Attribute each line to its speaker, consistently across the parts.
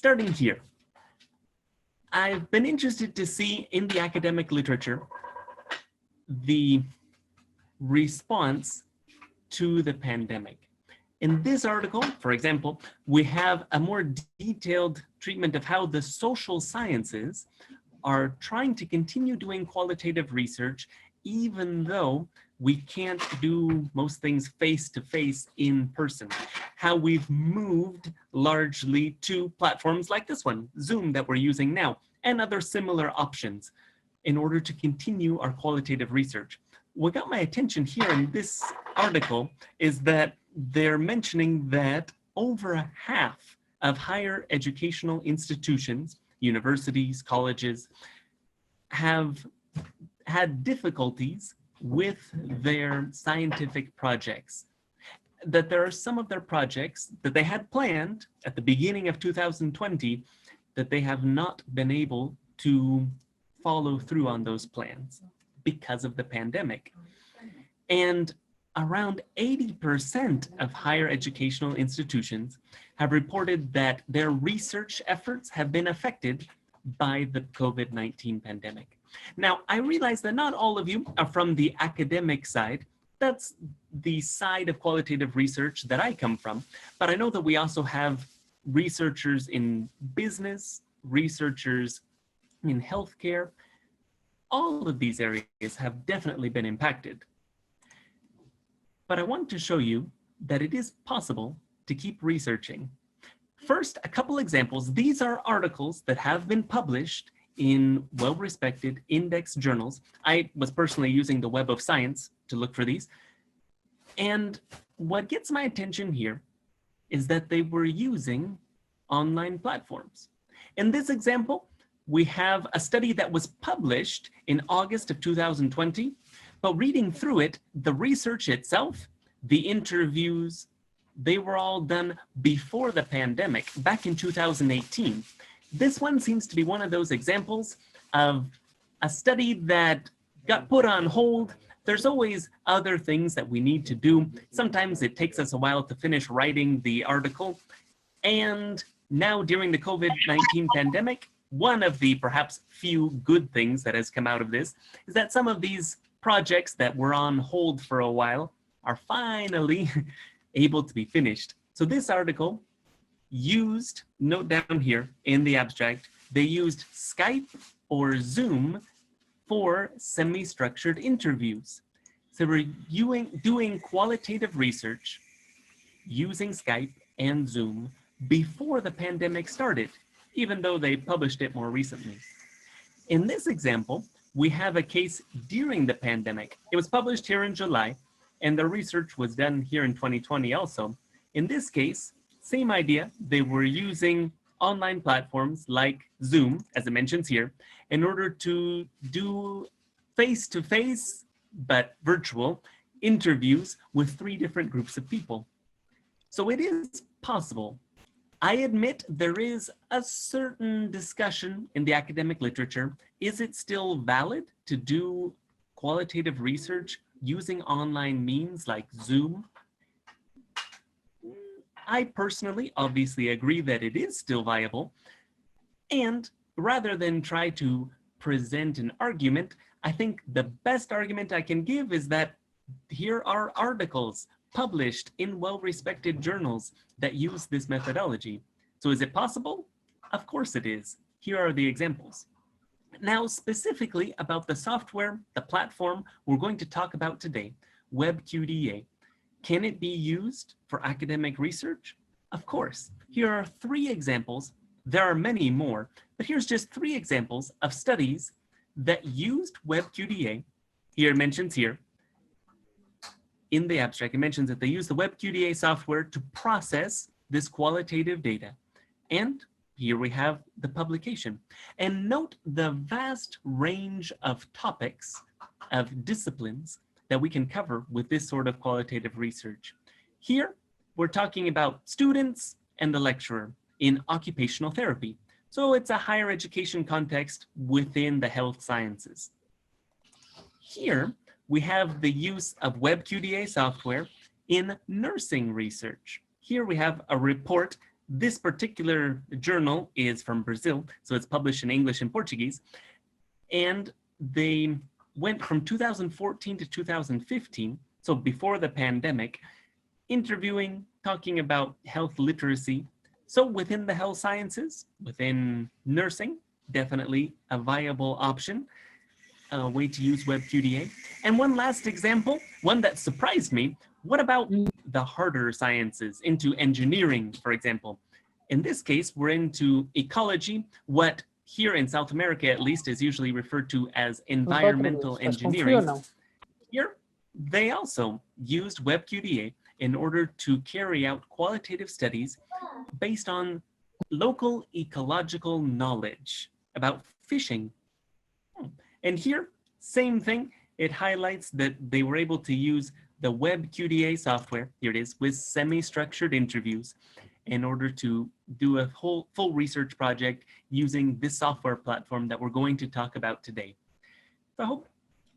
Speaker 1: starting here, I've been interested to see in the academic literature the response to the pandemic. In this article, for example, we have a more detailed treatment of how the social sciences are trying to continue doing qualitative research, even though we can't do most things face-to-face in person. How we've moved largely to platforms like this one, Zoom, that we're using now, and other similar options in order to continue our qualitative research. What got my attention here in this article is that they're mentioning that over half of higher educational institutions, universities, colleges, have had difficulties with their scientific projects. That there are some of their projects that they had planned at the beginning of 2020 that they have not been able to follow through on those plans because of the pandemic. And around 80% of higher educational institutions have reported that their research efforts have been affected by the COVID-19 pandemic. Now, I realize that not all of you are from the academic side. That's the side of qualitative research that I come from, but I know that we also have researchers in business, researchers in healthcare. All of these areas have definitely been impacted. But I want to show you that it is possible to keep researching. First, a couple examples. These are articles that have been published in well-respected index journals. I was personally using the Web of Science to look for these. And what gets my attention here is that they were using online platforms. In this example, we have a study that was published in August of 2020, but reading through it, the research itself, the interviews, they were all done before the pandemic, back in 2018. This one seems to be one of those examples of a study that got put on hold. There's always other things that we need to do. Sometimes it takes us a while to finish writing the article. And now during the COVID-19 pandemic, one of the perhaps few good things that has come out of this is that some of these projects that were on hold for a while are finally able to be finished. So this article used, note down here in the abstract, they used Skype or Zoom for semi-structured interviews. So we're doing qualitative research using Skype and Zoom before the pandemic started, even though they published it more recently. In this example, we have a case during the pandemic. It was published here in July, and the research was done here in 2020 also. In this case, same idea. They were using online platforms like Zoom, as it mentions here, in order to do face-to-face, but virtual, interviews with 3 different groups of people. So it is possible. I admit there is a certain discussion in the academic literature. Is it still valid to do qualitative research using online means like Zoom? I personally obviously agree that it is still viable. And rather than try to present an argument, I think the best argument I can give is that here are articles published in well-respected journals that use this methodology. So is it possible? Of course it is. Here are the examples. Now, specifically about the software, the platform we're going to talk about today, webQDA. Can it be used for academic research? Of course. Here are 3 examples. There are many more, but here's just 3 examples of studies that used webQDA. Here it mentions here, in the abstract, it mentions that they use the webQDA software to process this qualitative data. And here we have the publication. And note the vast range of topics, of disciplines that we can cover with this sort of qualitative research. Here, we're talking about students and the lecturer in occupational therapy. So it's a higher education context within the health sciences. Here, we have the use of webQDA software in nursing research. Here we have a report This particular journal is from Brazil, so it's published in English and Portuguese. And they went from 2014 to 2015, so before the pandemic, interviewing, talking about health literacy. So within the health sciences, within nursing, definitely a viable option, a way to use webQDA. And one last example, one that surprised me, what about the harder sciences, into engineering, for example? In this case, we're into ecology, what here in South America, at least, is usually referred to as environmental engineering. Here, they also used webQDA in order to carry out qualitative studies based on local ecological knowledge about fishing. And here, same thing, it highlights that they were able to use the webQDA software, here it is, with semi-structured interviews in order to do a full research project using this software platform that we're going to talk about today. So I hope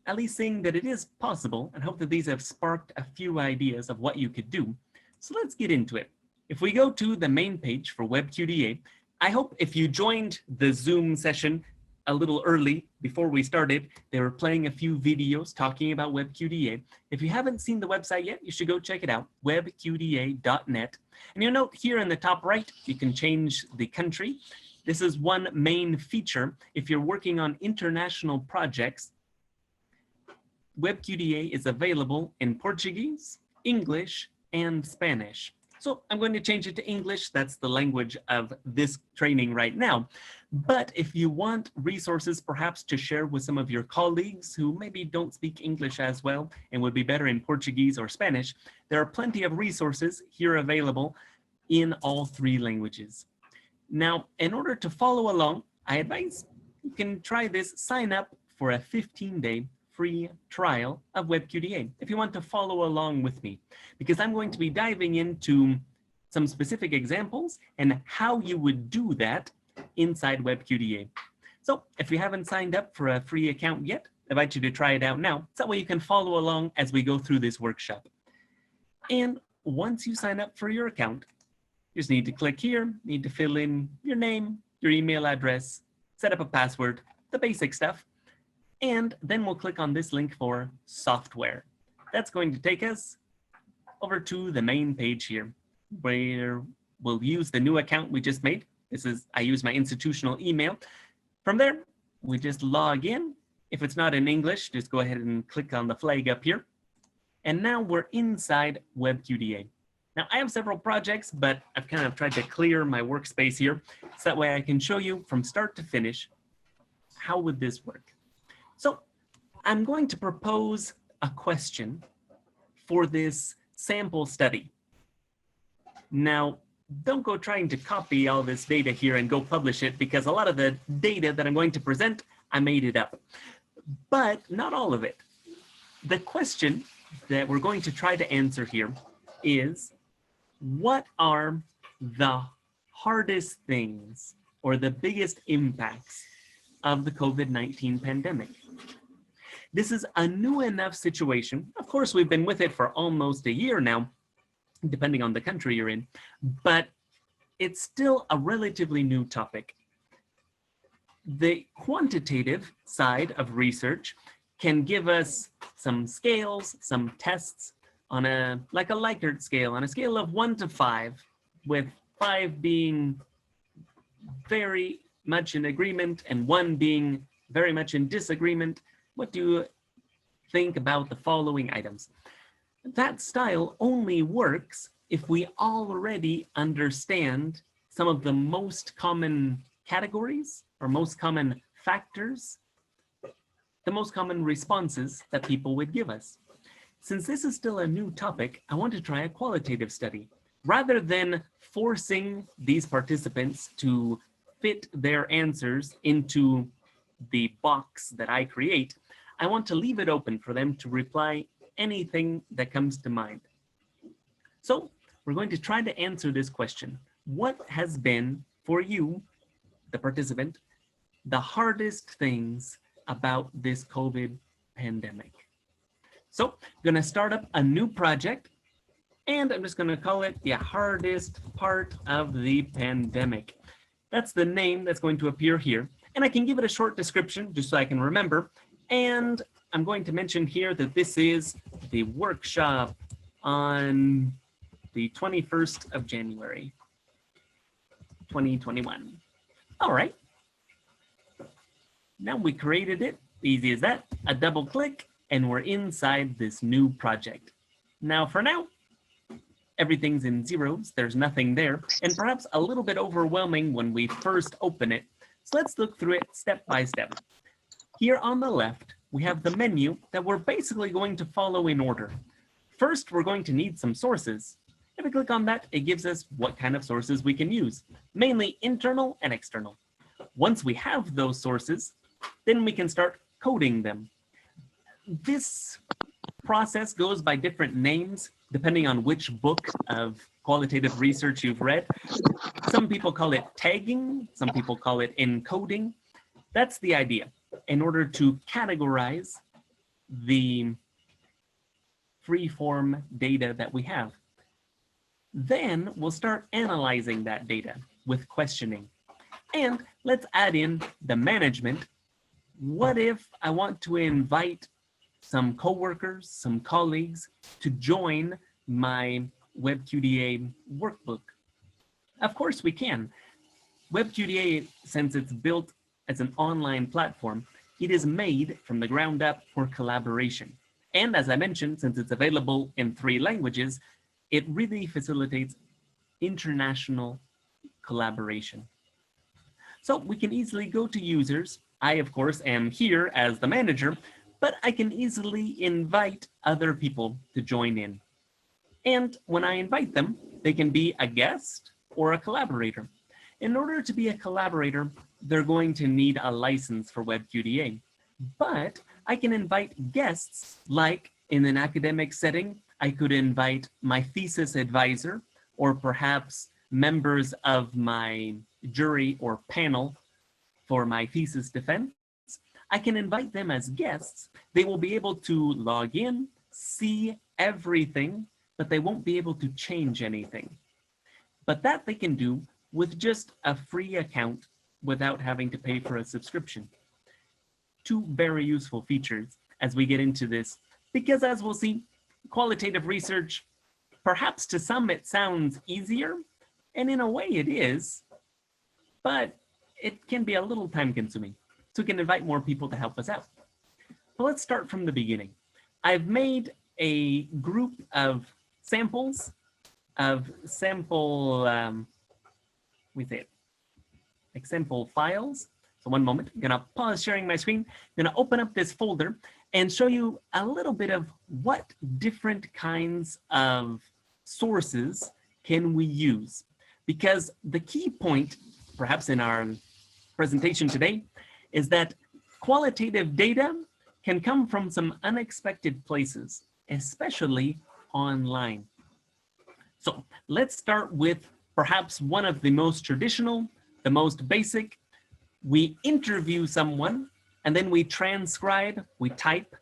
Speaker 1: at least seeing that it is possible, and hope that these have sparked a few ideas of what you could do. So let's get into it. If we go to the main page for webQDA, I hope if you joined the Zoom session a little early before we started, they were playing a few videos talking about webQDA. If you haven't seen the website yet, you should go check it out, webqda.net. And you'll note here in the top right, you can change the country. This is one main feature. If you're working on international projects, webQDA is available in Portuguese, English, and Spanish. So I'm going to change it to English. That's the language of this training right now. But if you want resources perhaps to share with some of your colleagues who maybe don't speak English as well and would be better in Portuguese or Spanish, there are plenty of resources here available in all three languages. Now, in order to follow along, I advise you can try this, sign up for a 15-day free trial of webQDA if you want to follow along with me, because I'm going to be diving into some specific examples and how you would do that inside webQDA. So if you haven't signed up for a free account yet, I invite you to try it out now. So that way you can follow along as we go through this workshop. And once you sign up for your account, you just need to click here, need to fill in your name, your email address, set up a password, the basic stuff. And then we'll click on this link for software. That's going to take us over to the main page here, where we'll use the new account we just made. I use my institutional email. From there, we just log in. If it's not in English, just go ahead and click on the flag up here. And now we're inside webQDA. Now I have several projects, but I've kind of tried to clear my workspace here, so that way I can show you from start to finish, how would this work? So I'm going to propose a question for this sample study. Now, don't go trying to copy all this data here and go publish it, because a lot of the data that I'm going to present, I made it up, but not all of it. The question that we're going to try to answer here is, what are the hardest things or the biggest impacts of the COVID-19 pandemic? This is a new enough situation. Of course, we've been with it for almost a year now, depending on the country you're in, but it's still a relatively new topic. The quantitative side of research can give us some scales, some tests on like a Likert scale, on a scale of 1 to 5, with 5 being very much in agreement and 1 being very much in disagreement. What do you think about the following items? That style only works if we already understand some of the most common categories or most common factors, the most common responses that people would give us. Since this is still a new topic, I want to try a qualitative study. Rather than forcing these participants to fit their answers into the box that I create, I want to leave it open for them to reply anything that comes to mind. So we're going to try to answer this question. What has been, for you, the participant, the hardest things about this COVID pandemic? So I'm going to start up a new project, And I'm just going to call it the hardest part of the pandemic. That's the name that's going to appear here. And I can give it a short description just so I can remember. And I'm going to mention here that this is the workshop on the 21st of January, 2021. All right. Now we created it, easy as that, a double click, and we're inside this new project. Now for now, everything's in zeros, there's nothing there, and perhaps a little bit overwhelming when we first open it. So let's look through it step by step. Here on the left, we have the menu that we're basically going to follow in order. First, we're going to need some sources. If we click on that, it gives us what kind of sources we can use, mainly internal and external. Once we have those sources, then we can start coding them. This process goes by different names, depending on which book of qualitative research you've read. Some people call it tagging, some people call it encoding. That's the idea. In order to categorize the free-form data that we have. Then we'll start analyzing that data with questioning. And let's add in the management. What if I want to invite some coworkers, some colleagues to join my webQDA workbook? Of course we can. webQDA, since it's built as an online platform, it is made from the ground up for collaboration. And as I mentioned, since it's available in 3 languages, it really facilitates international collaboration. So we can easily go to users. I, of course, am here as the manager, but I can easily invite other people to join in. And when I invite them, they can be a guest or a collaborator. In order to be a collaborator, they're going to need a license for webQDA. But I can invite guests, like in an academic setting, I could invite my thesis advisor, or perhaps members of my jury or panel for my thesis defense. I can invite them as guests. They will be able to log in, see everything, but they won't be able to change anything. But that they can do with just a free account without having to pay for a subscription. 2 very useful features as we get into this, because as we'll see, qualitative research, perhaps to some it sounds easier, and in a way it is, but it can be a little time consuming. So we can invite more people to help us out. But let's start from the beginning. I've made a group of samples of sample, example files. So one moment, I'm gonna pause sharing my screen. I'm gonna open up this folder and show you a little bit of what different kinds of sources can we use. Because the key point, perhaps in our presentation today, is that qualitative data can come from some unexpected places, especially online. So let's start with perhaps one of the most traditional, the most basic. We interview someone and then we transcribe, we type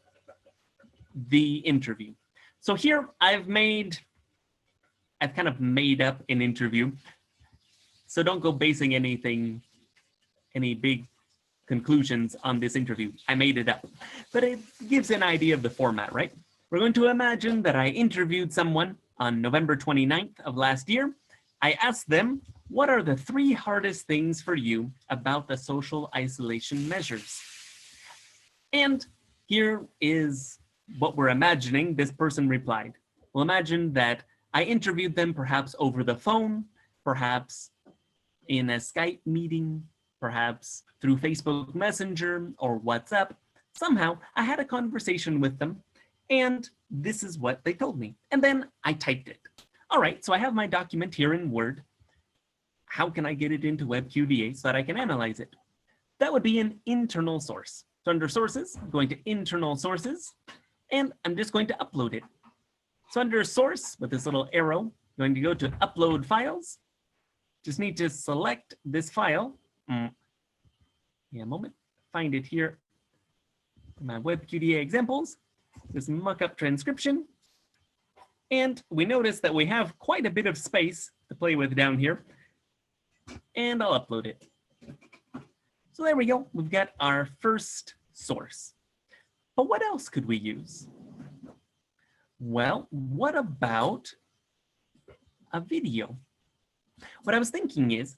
Speaker 1: the interview. So here I've kind of made up an interview. So don't go basing any big conclusions on this interview. I made it up, but it gives an idea of the format, right? We're going to imagine that I interviewed someone on November 29th of last year. I asked them, what are the 3 hardest things for you about the social isolation measures? And here is what we're imagining this person replied. We'll imagine that I interviewed them perhaps over the phone, perhaps in a Skype meeting, perhaps through Facebook Messenger or WhatsApp. Somehow I had a conversation with them and this is what they told me. And then I typed it. All right, so I have my document here in Word. How can I get it into webQDA so that I can analyze it? That would be an internal source. So under sources, I'm going to internal sources, and I'm just going to upload it. So under source, with this little arrow, I'm going to go to upload files. Just need to select this file. Yeah, a moment, find it here. My webQDA examples, this mock-up transcription. And we notice that we have quite a bit of space to play with down here. And I'll upload it. So there we go. We've got our first source. But what else could we use? Well, what about a video? What I was thinking is,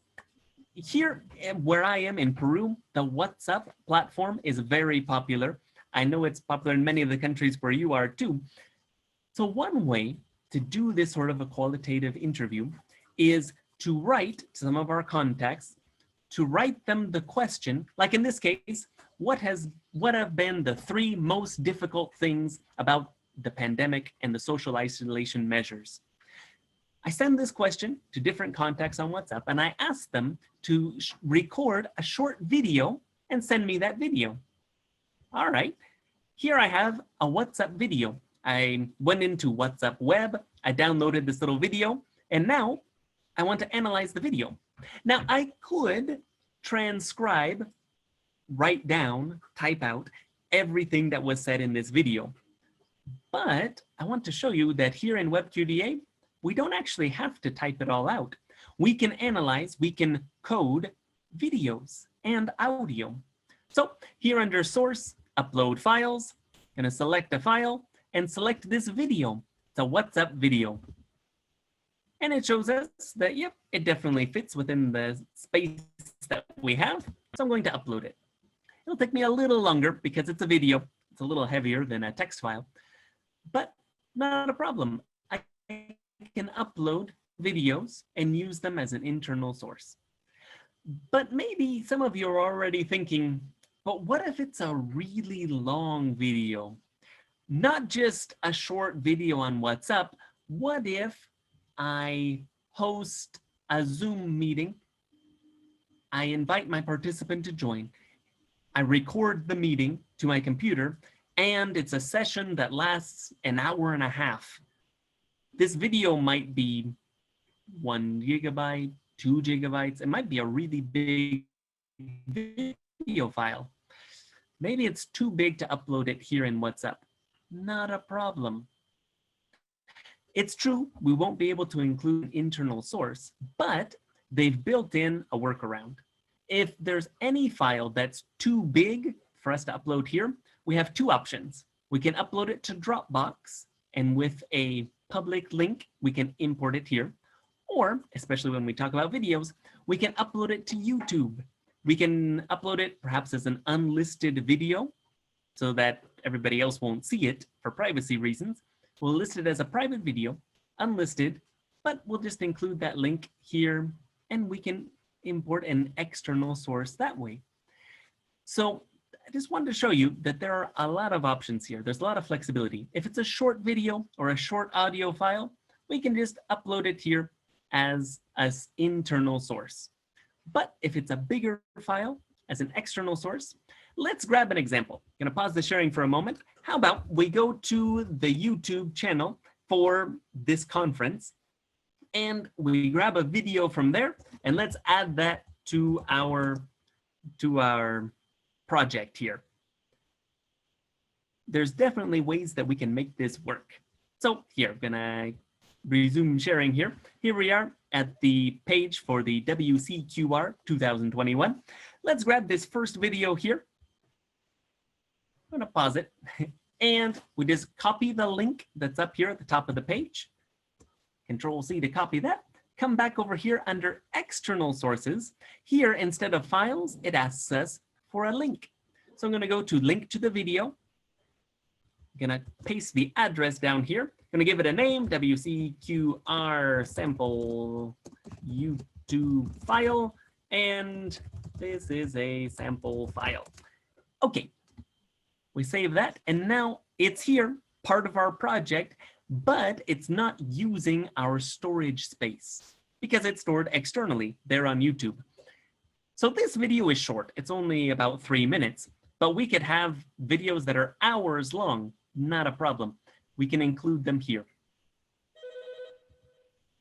Speaker 1: here where I am in Peru, the WhatsApp platform is very popular. I know it's popular in many of the countries where you are too. So one way to do this sort of a qualitative interview is to write to some of our contacts, to write them the question, like in this case, what have been the 3 most difficult things about the pandemic and the social isolation measures? I send this question to different contacts on WhatsApp and I ask them to record a short video and send me that video. All right, here I have a WhatsApp video. I went into WhatsApp web, I downloaded this little video, and now I want to analyze the video. Now I could transcribe, write down, type out everything that was said in this video. But I want to show you that here in webQDA, we don't actually have to type it all out. We can analyze, we can code videos and audio. So here under source, upload files, I'm gonna select a file and select this video. It's a WhatsApp video. And it shows us that, yep, it definitely fits within the space that we have. So I'm going to upload it. It'll take me a little longer because it's a video. It's a little heavier than a text file, but not a problem. I can upload videos and use them as an internal source. But maybe some of you are already thinking, but what if it's a really long video? Not just a short video on WhatsApp. What if I host a Zoom meeting? I invite my participant to join. I record the meeting to my computer, and it's a session that lasts an hour and a half. This video might be 1 gigabyte, 2 gigabytes. It might be a really big video file. Maybe it's too big to upload it here in WhatsApp. Not a problem. It's true, we won't be able to include an internal source, but they've built in a workaround. If there's any file that's too big for us to upload here, we have 2 options. We can upload it to Dropbox, and with a public link, we can import it here. Or, especially when we talk about videos, we can upload it to YouTube. We can upload it perhaps as an unlisted video so that everybody else won't see it for privacy reasons. We'll list it as a private video, unlisted, but we'll just include that link here and we can import an external source that way. So I just wanted to show you that there are a lot of options here. There's a lot of flexibility. If it's a short video or a short audio file, we can just upload it here as an internal source. But if it's a bigger file as an external source, let's grab an example. I'm gonna pause the sharing for a moment. How about we go to the YouTube channel for this conference and we grab a video from there and let's add that to our project here. There's definitely ways that we can make this work. So here, I'm gonna resume sharing here. Here we are at the page for the WCQR 2021. Let's grab this first video here. I'm gonna pause it and we just copy the link that's up here at the top of the page. Control C to copy that. Come back over here under external sources. Here, instead of files, it asks us for a link. So I'm gonna go to link to the video. I'm gonna paste the address down here. I'm gonna give it a name, WCQR sample YouTube file, and this is a sample file. Okay, we save that, and now it's here, part of our project, but it's not using our storage space because it's stored externally there on YouTube. So this video is short. It's only about 3 minutes, but we could have videos that are hours long, not a problem. We can include them here.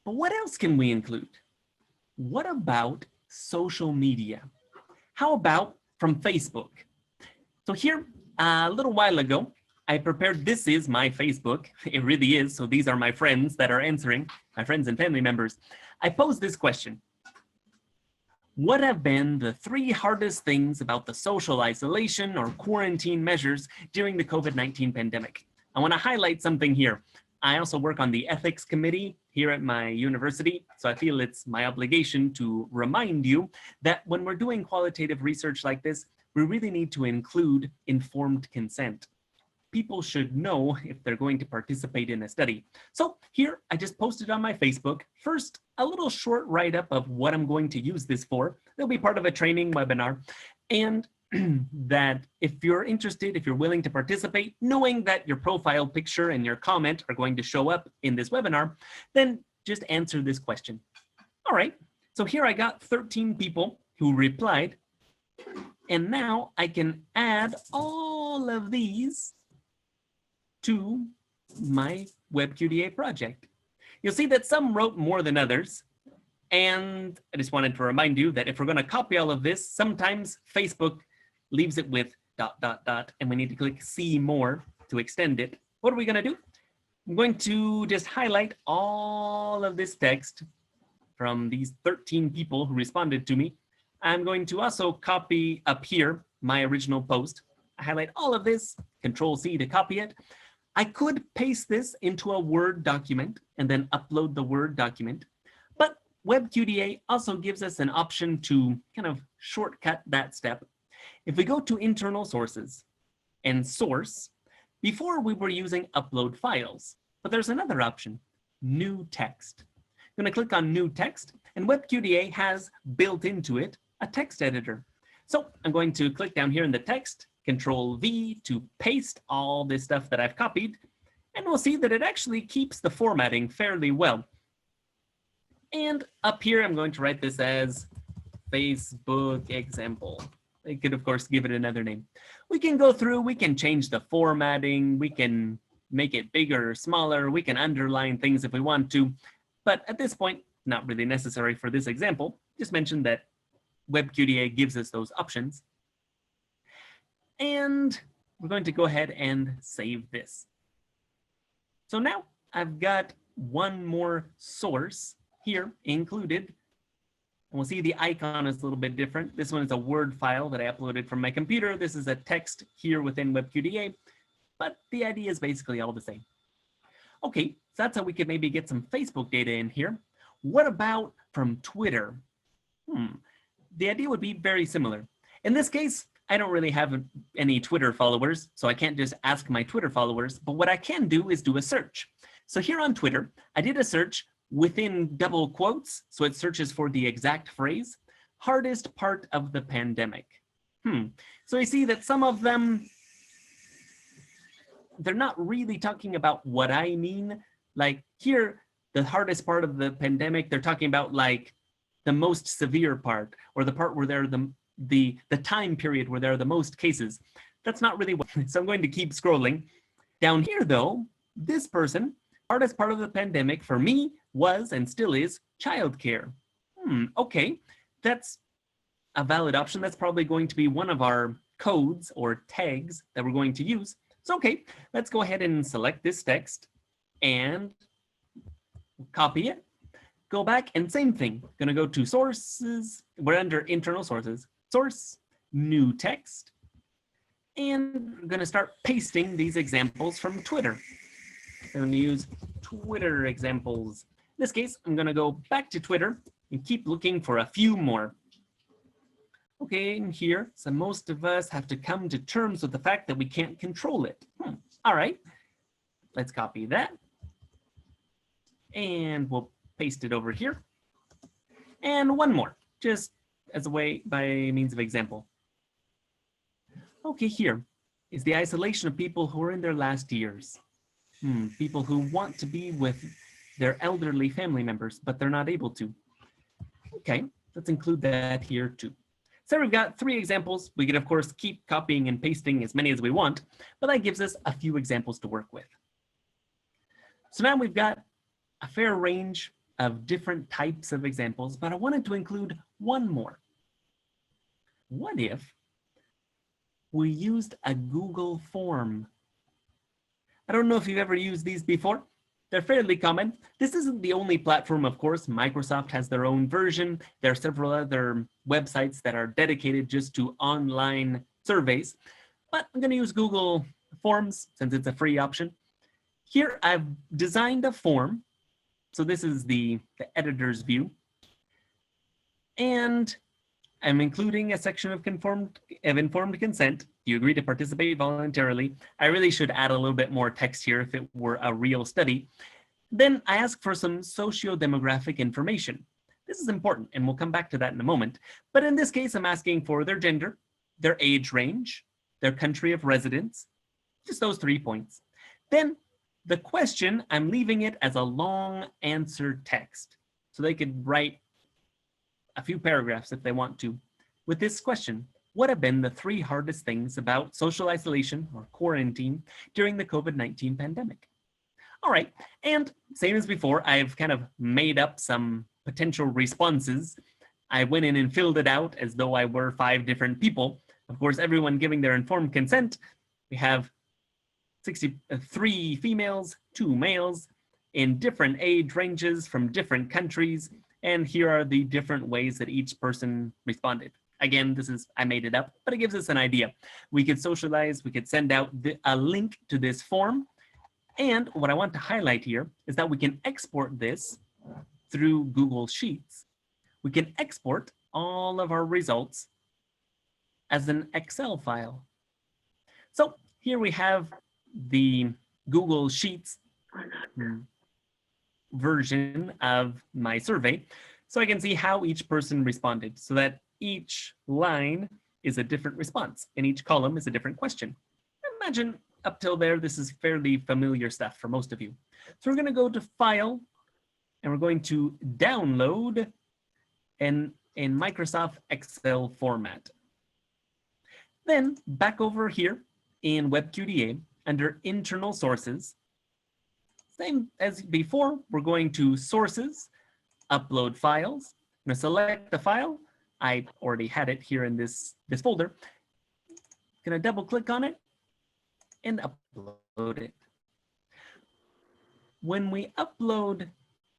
Speaker 1: But what else can we include? What about social media? How about from Facebook? So here, a little while ago, I prepared, this is my Facebook. It really is. So these are my friends that are answering, my friends and family members. I posed this question. What have been the 3 hardest things about the social isolation or quarantine measures during the COVID-19 pandemic? I want to highlight something here. I also work on the ethics committee here at my university, so I feel it's my obligation to remind you that when we're doing qualitative research like this, we really need to include informed consent. People should know if they're going to participate in a study. So here, I just posted on my Facebook, first, a little short write-up of what I'm going to use this for. It'll be part of a training webinar. And that if you're interested, if you're willing to participate, knowing that your profile picture and your comment are going to show up in this webinar, then just answer this question. All right, so here I got 13 people who replied. And now I can add all of these to my webQDA project. You'll see that some wrote more than others. And I just wanted to remind you that if we're going to copy all of this, sometimes Facebook leaves it with ... and we need to click see more to extend it. What are we going to do? I'm going to just highlight all of this text from these 13 people who responded to me. I'm going to also copy up here my original post. I highlight all of this, Control C to copy it. I could paste this into a Word document and then upload the Word document, but webQDA also gives us an option to kind of shortcut that step. If we go to internal sources and source, before we were using upload files, but there's another option, new text. I'm going to click on new text, and webQDA has built into it a text editor. So I'm going to click down here in the text, Control V to paste all this stuff that I've copied, and we'll see that it actually keeps the formatting fairly well. And up here, I'm going to write this as Facebook example. I could, of course, give it another name. We can go through, we can change the formatting, we can make it bigger or smaller, we can underline things if we want to, but at this point, not really necessary for this example. Just mention that webQDA gives us those options. And we're going to go ahead and save this. So now I've got one more source here included. And we'll see the icon is a little bit different. This one is a Word file that I uploaded from my computer. This is a text here within webQDA, but the idea is basically all the same. Okay, so that's how we could maybe get some Facebook data in here. What about from Twitter? The idea would be very similar. In this case, I don't really have any Twitter followers, so I can't just ask my Twitter followers, but what I can do is do a search. So here on Twitter, I did a search within double quotes, so it searches for the exact phrase, hardest part of the pandemic. So you see that some of them, they're not really talking about what I mean. Like here, the hardest part of the pandemic, they're talking about like the most severe part, or the part where there are the time period where there are the most cases. That's not really what, so I'm going to keep scrolling. Down here though, this person, hardest part of the pandemic for me was and still is childcare. Okay, that's a valid option. That's probably going to be one of our codes or tags that we're going to use. So okay, let's go ahead and select this text and copy it. Go back and same thing. Gonna go to sources. We're under internal sources. Source, new text. And we're gonna start pasting these examples from Twitter. I'm gonna use Twitter examples. In this case, I'm gonna go back to Twitter and keep looking for a few more. Okay, and here, so most of us have to come to terms with the fact that we can't control it. All right, let's copy that. And we'll paste it over here. And one more, just as a way by means of example. Okay, here is the isolation of people who are in their last years. People who want to be with their elderly family members, but they're not able to. Okay, let's include that here too. So we've got 3 examples. We could, of course, keep copying and pasting as many as we want, but that gives us a few examples to work with. So now we've got a fair range of different types of examples, but I wanted to include one more. What if we used a Google form I don't know if you've ever used these before. They're fairly common. This isn't the only platform, of course. Microsoft has their own version. There are several other websites that are dedicated just to online surveys, but I'm going to use Google Forms since it's a free option. Here I've designed a form. So this is the editor's view. And I'm including a section of informed consent. Do you agree to participate voluntarily? I really should add a little bit more text here if it were a real study. Then I ask for some socio-demographic information. This is important, and we'll come back to that in a moment. But in this case, I'm asking for their gender, their age range, their country of residence, just those 3 points. Then the question, I'm leaving it as a long answer text. So they could write a few paragraphs if they want to. With this question, what have been the 3 hardest things about social isolation or quarantine during the COVID-19 pandemic? All right, and same as before, I've kind of made up some potential responses. I went in and filled it out as though I were 5 different people. Of course, everyone giving their informed consent. We have 63 females, 2 males in different age ranges from different countries. And here are the different ways that each person responded. Again, I made it up, but it gives us an idea. We could socialize, we could send out a link to this form. And what I want to highlight here is that we can export this through Google Sheets. We can export all of our results as an Excel file. So here we have the Google Sheets version of my survey. So I can see how each person responded so that each line is a different response and each column is a different question. Imagine up till there, this is fairly familiar stuff for most of you. So we're going to go to File and we're going to download in Microsoft Excel format. Then back over here in webQDA under internal sources, same as before, we're going to sources, upload files. I'm going to select the file. I already had it here in this folder. Going to double click on it and upload it. When we upload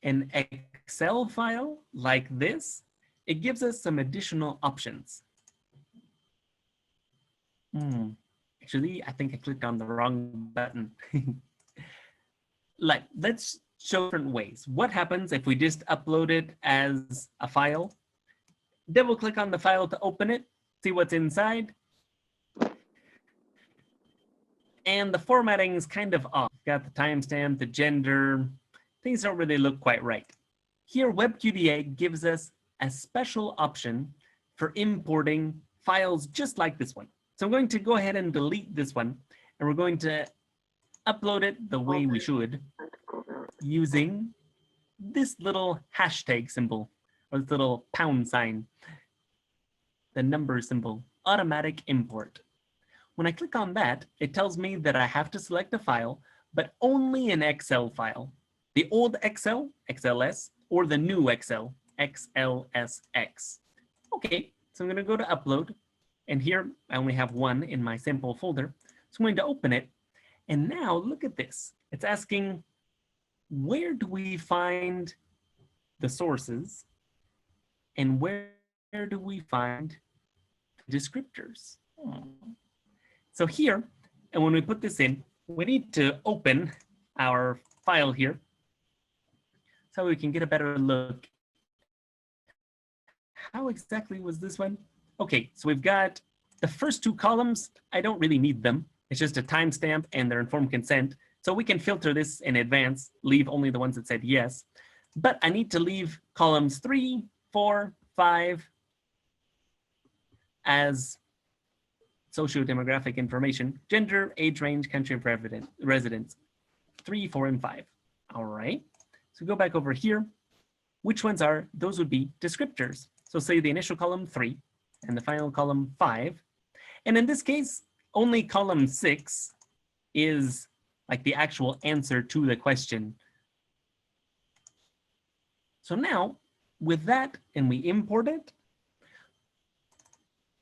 Speaker 1: an Excel file like this, it gives us some additional options. Actually, I think I clicked on the wrong button. Let's show different ways. What happens if we just upload it as a file? Double click on the file to open it, see what's inside. And the formatting is kind of off. Got the timestamp, the gender. Things don't really look quite right. Here, webQDA gives us a special option for importing files just like this one. So I'm going to go ahead and delete this one, and we're going to upload it the way we should using this little hashtag symbol or this little pound sign, the number symbol, automatic import. When I click on that, it tells me that I have to select a file, but only an Excel file. The old Excel, XLS, or the new Excel, XLSX. Okay, so I'm going to go to upload. And here I only have one in my sample folder. So I'm going to open it. And now look at this. It's asking, where do we find the sources? And where do we find the descriptors? So here, and when we put this in, we need to open our file here so we can get a better look. How exactly was this one? Okay, so we've got the first 2 columns. I don't really need them. It's just a timestamp and their informed consent. So we can filter this in advance, leave only the ones that said yes. But I need to leave columns 3, 4, 5 as socio-demographic information, gender, age range, country of residence, 3, 4, and 5. All right, so go back over here. Which ones are? Those would be descriptors. So say the initial column 3 and the final column 5. And in this case, only column 6 is like the actual answer to the question. So now with that, and we import it,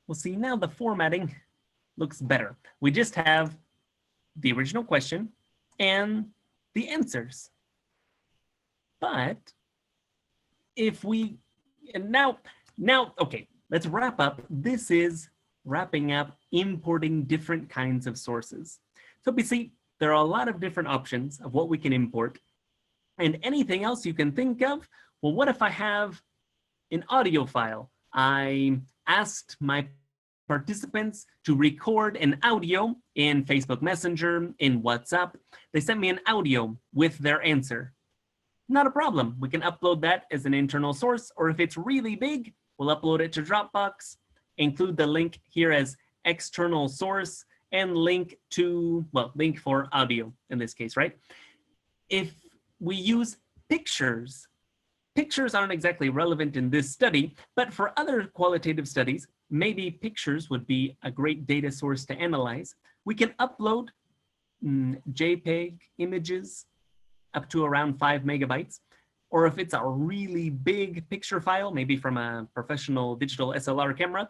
Speaker 1: we'll see now the formatting looks better. We just have the original question, and the answers. But if we, and now, okay, let's wrap up. This is wrapping up importing different kinds of sources. So we see there are a lot of different options of what we can import, and anything else you can think of. Well, what if I have an audio file? I asked my participants to record an audio in Facebook Messenger, in WhatsApp. They sent me an audio with their answer. Not a problem. We can upload that as an internal source, or if it's really big, we'll upload it to Dropbox, include the link here as external source, and link to, well, link for audio in this case, right? If we use pictures, pictures aren't exactly relevant in this study, but for other qualitative studies, maybe pictures would be a great data source to analyze. We can upload JPEG images up to around 5 megabytes. Or if it's a really big picture file, maybe from a professional digital SLR camera,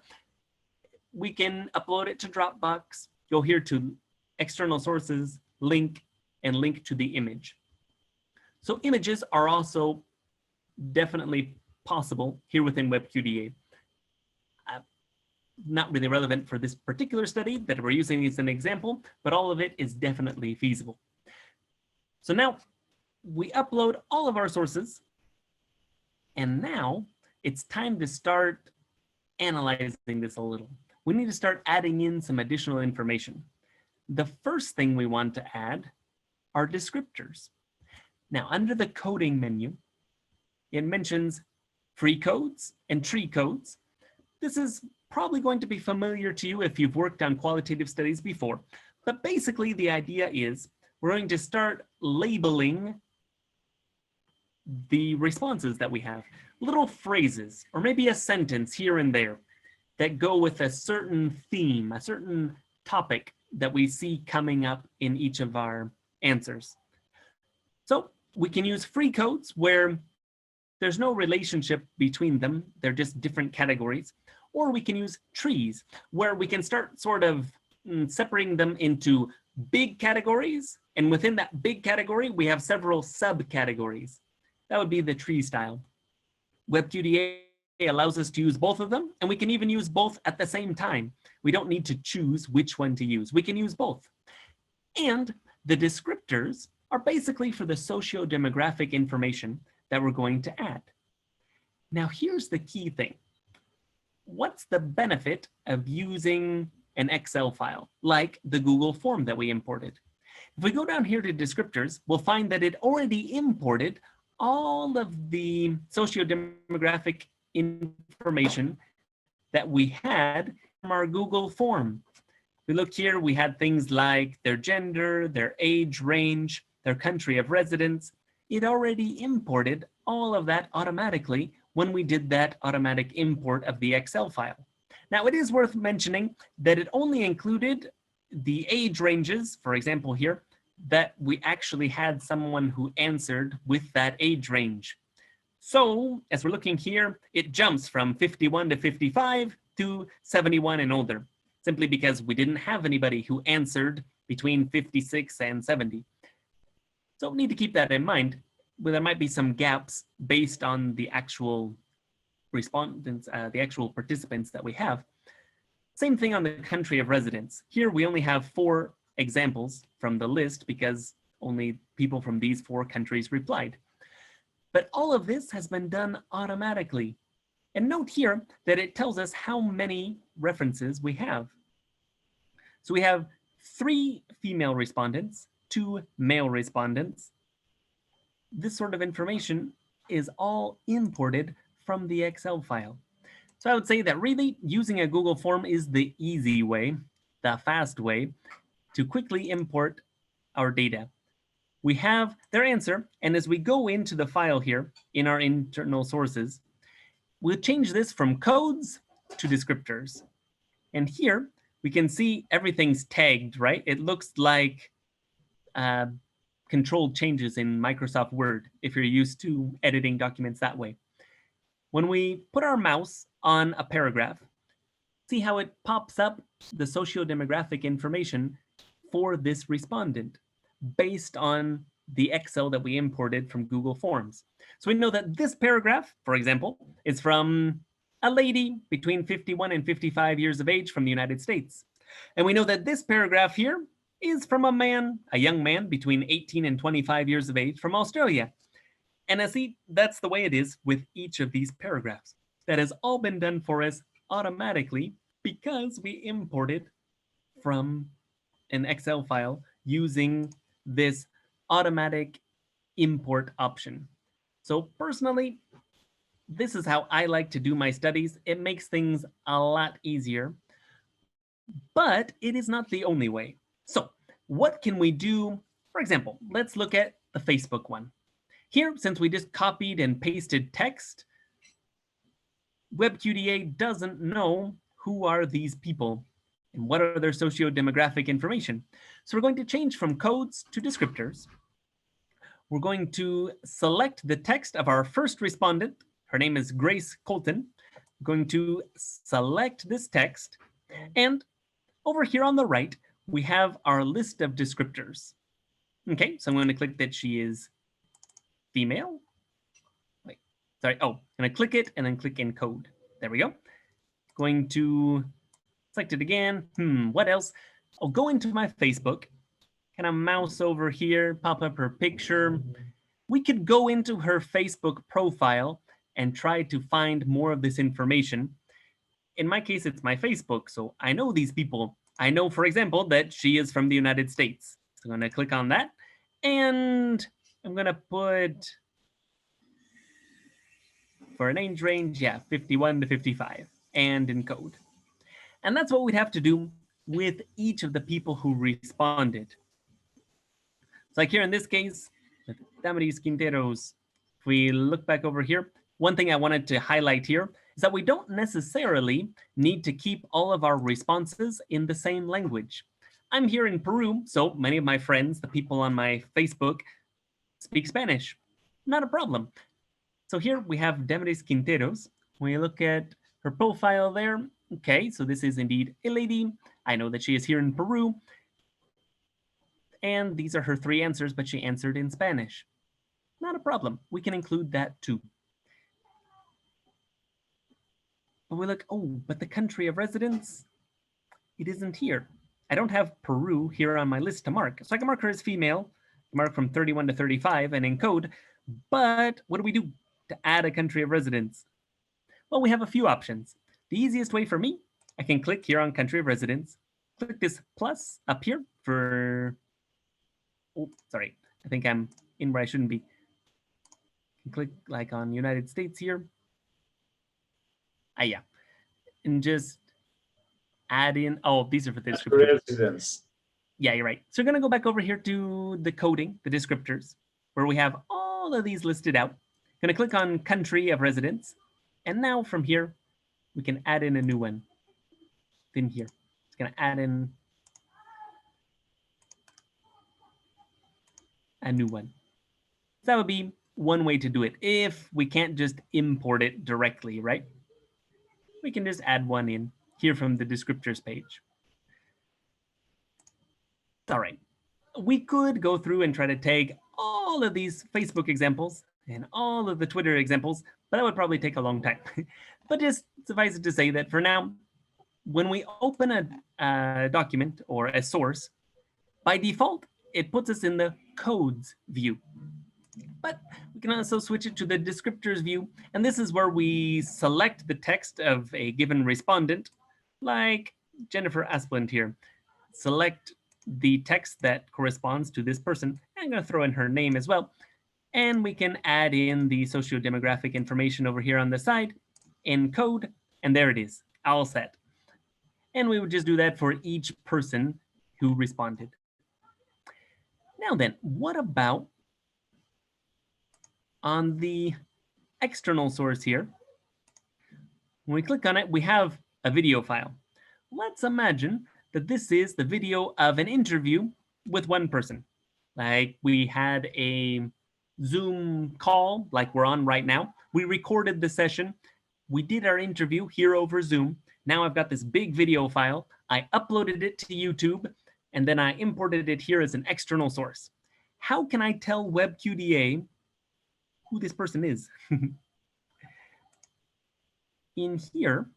Speaker 1: we can upload it to Dropbox, go here to external sources, link, and link to the image. So images are also definitely possible here within webQDA. Not really relevant for this particular study that we're using as an example, but all of it is definitely feasible. So now we upload all of our sources, and now it's time to start analyzing this a little. We need to start adding in some additional information. The first thing we want to add are descriptors. Now, under the coding menu, it mentions free codes and tree codes. This is probably going to be familiar to you if you've worked on qualitative studies before, but basically the idea is we're going to start labeling the responses that we have, little phrases, or maybe a sentence here and there that go with a certain theme, a certain topic that we see coming up in each of our answers. So we can use free codes where there's no relationship between them, they're just different categories, or we can use trees where we can start sort of separating them into big categories, and within that big category, we have several subcategories. That would be the tree style. webQDA allows us to use both of them, and we can even use both at the same time. We don't need to choose which one to use. We can use both. And the descriptors are basically for the socio-demographic information that we're going to add. Now, here's the key thing. What's the benefit of using an Excel file, like the Google form that we imported? If we go down here to descriptors, we'll find that it already imported all of the socio-demographic information that we had from our Google form. We looked here, we had things like their gender, their age range, their country of residence. It already imported all of that automatically when we did that automatic import of the Excel file. Now, it is worth mentioning that it only included the age ranges, for example here, that we actually had someone who answered with that age range. So as we're looking here, it jumps from 51 to 55 to 71 and older, simply because we didn't have anybody who answered between 56 and 70. So we need to keep that in mind. Well, there might be some gaps based on the actual respondents, the actual participants that we have. Same thing on the country of residence. Here we only have 4 examples from the list because only people from these 4 countries replied. But all of this has been done automatically. And note here that it tells us how many references we have. So we have 3 female respondents, 2 male respondents. This sort of information is all imported from the Excel file. So I would say that really using a Google form is the easy way, the fast way to quickly import our data. We have their answer, and as we go into the file here in our internal sources, we'll change this from codes to descriptors. And here we can see everything's tagged, right? It looks like controlled changes in Microsoft Word if you're used to editing documents that way. When we put our mouse on a paragraph, see how it pops up the socio-demographic information for this respondent. based on the Excel that we imported from Google Forms. So we know that this paragraph, for example, is from a lady between 51 and 55 years of age from the United States. And we know that this paragraph here is from a man, a young man between 18 and 25 years of age from Australia. And as see, that's the way it is with each of these paragraphs. That has all been done for us automatically because we imported from an Excel file using this automatic import option. So personally, this is how I like to do my studies. It makes things a lot easier, but it is not the only way. So what can we do? For example, let's look at the Facebook one. Here, since we just copied and pasted text, webQDA doesn't know who are these people and what are their socio-demographic information. So we're going to change from codes to descriptors. We're going to select the text of our first respondent. Her name is Grace Colton. I'm going to select this text. And over here on the right, we have our list of descriptors. Okay, so I'm going to click that she is female. Wait, sorry. Oh, I'm going to click it and then click encode. There we go. Going to select it again. What else? I'll go into my Facebook. Kind of mouse over here, pop up her picture. We could go into her Facebook profile and try to find more of this information. In my case, it's my Facebook, so I know these people. I know, for example, that she is from the United States. So I'm going to click on that, and I'm going to put, for an age range, 51 to 55, and encode. And that's what we'd have to do with each of the people who responded. So like here in this case, with Damaris Quinteros, if we look back over here, one thing I wanted to highlight here is that we don't necessarily need to keep all of our responses in the same language. I'm here in Peru, so many of my friends, the people on my Facebook, speak Spanish. Not a problem. So here we have Damaris Quinteros. When you look at her profile there, okay, so this is indeed a lady. I know that she is here in Peru. And these are her 3 answers, but she answered in Spanish. Not a problem. We can include that too. But we look, oh, but the country of residence, it isn't here. I don't have Peru here on my list to mark. So I can mark her as female, mark from 31 to 35 and encode. But what do we do to add a country of residence? Well, we have a few options. The easiest way for me, I can click here on country of residence, click this plus up here for, oh, sorry, I think I'm in where I shouldn't be. Click like on United States here. Yeah, and just add in, oh, these are for the descriptors. Yeah, you're right. So we're gonna go back over here to the coding, the descriptors, where we have all of these listed out. Gonna click on country of residence. And now from here, we can add in a new one. Then here, it's gonna add in a new one. So that would be one way to do it if we can't just import it directly, right? We can just add one in here from the descriptors page. All right, we could go through and try to tag all of these Facebook examples and all of the Twitter examples, but that would probably take a long time. But just suffice it to say that for now, when we open a document or a source, by default, it puts us in the codes view. But we can also switch it to the descriptors view. And this is where we select the text of a given respondent, like Jennifer Asplund here. Select the text that corresponds to this person. I'm going to throw in her name as well. And we can add in the socio-demographic information over here on the side, encode, and there it is, all set. And we would just do that for each person who responded. Now then, what about on the external source here? When we click on it, we have a video file. Let's imagine that this is the video of an interview with one person. Like we had a Zoom call like we're on right now. We recorded the session. We did our interview here over Zoom. Now I've got this big video file. I uploaded it to YouTube. and then I imported it here as an external source. How can I tell webQDA who this person is? In here,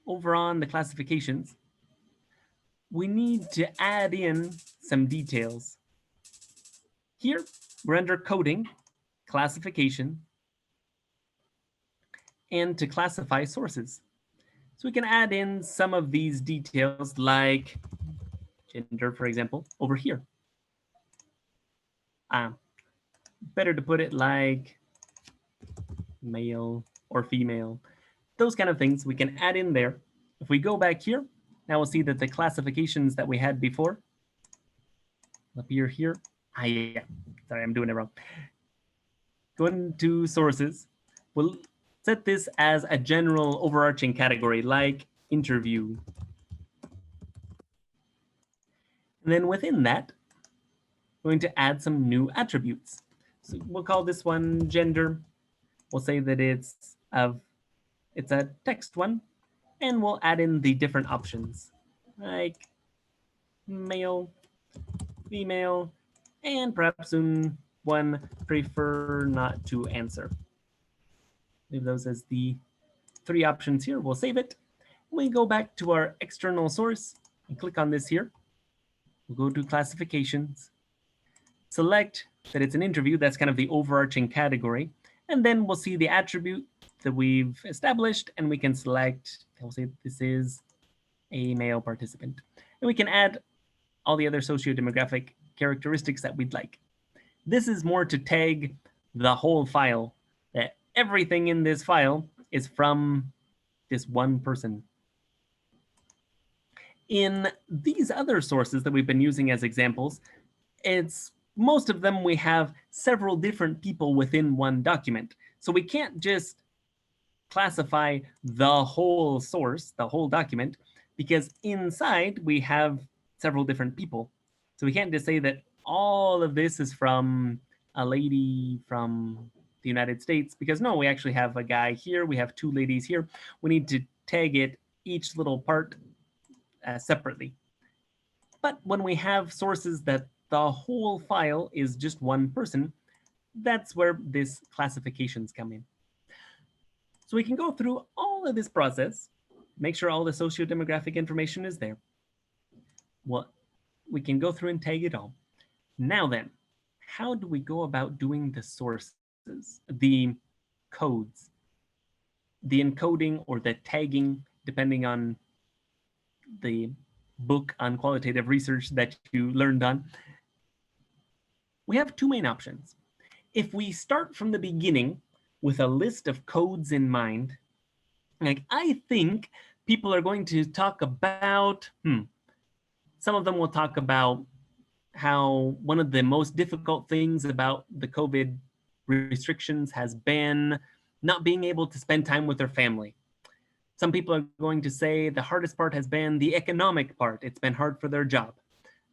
Speaker 1: over on the classifications, we need to add in some details. Here, we're under coding, classification, and to classify sources. So we can add in some of these details like gender, for example, over here. Better to put it like male or female. Those kind of things we can add in there. If we go back here, now we'll see that the classifications that we had before appear here. Yeah, sorry, I'm doing it wrong. Go into sources. We'll set this as a general overarching category like interview. And then within that, we're going to add some new attributes. So we'll call this one gender. We'll say that it's a text one, and we'll add in the different options like male, female, and perhaps one prefer not to answer. Leave those as the 3 options here. We'll save it. We go back to our external source and click on this here. We'll go to classifications, select that it's an interview. That's kind of the overarching category. And then we'll see the attribute that we've established, and we can select, we'll say this is a male participant. And we can add all the other socio-demographic characteristics that we'd like. This is more to tag the whole file, that everything in this file is from this one person. In these other sources that we've been using as examples, most of them we have several different people within one document. So we can't just classify the whole source, the whole document, because inside we have several different people. So we can't just say that all of this is from a lady from the United States, because no, we actually have a guy here, we have 2 ladies here. We need to tag it, each little part, separately. But when we have sources that the whole file is just one person, that's where these classifications come in. So we can go through all of this process, make sure all the socio-demographic information is there. Well, we can go through and tag it all. Now then, how do we go about doing the sources, the codes, the encoding or the tagging, depending on the book on qualitative research that you learned on? We have 2 main options. If we start from the beginning with a list of codes in mind, like I think people are going to talk about, some of them will talk about how one of the most difficult things about the COVID restrictions has been not being able to spend time with their family. Some people are going to say the hardest part has been the economic part. It's been hard for their job.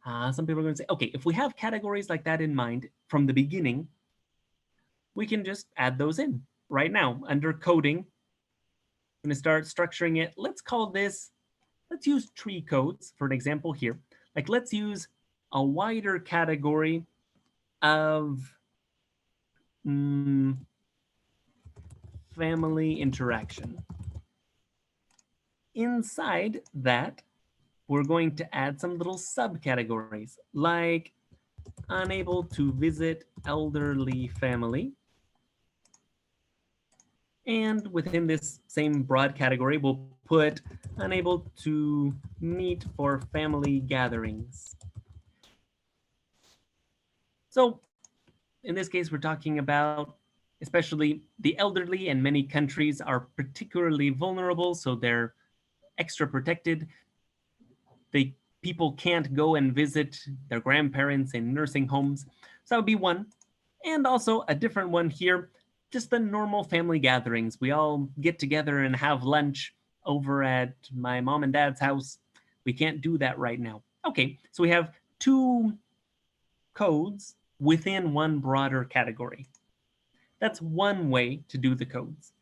Speaker 1: Some people are going to say, okay, if we have categories like that in mind from the beginning, we can just add those in right now under coding. I'm going to start structuring it. Let's call this, let's use tree codes for an example here. Like let's use a wider category of family interaction. Inside that, we're going to add some little subcategories like unable to visit elderly family. And within this same broad category, we'll put unable to meet for family gatherings. So in this case, we're talking about especially the elderly, and many countries are particularly vulnerable, so they're extra protected. People can't go and visit their grandparents in nursing homes. So that would be one. And also a different one here, just the normal family gatherings. We all get together and have lunch over at my mom and dad's house. We can't do that right now. Okay, so we have 2 codes within one broader category. That's one way to do the codes.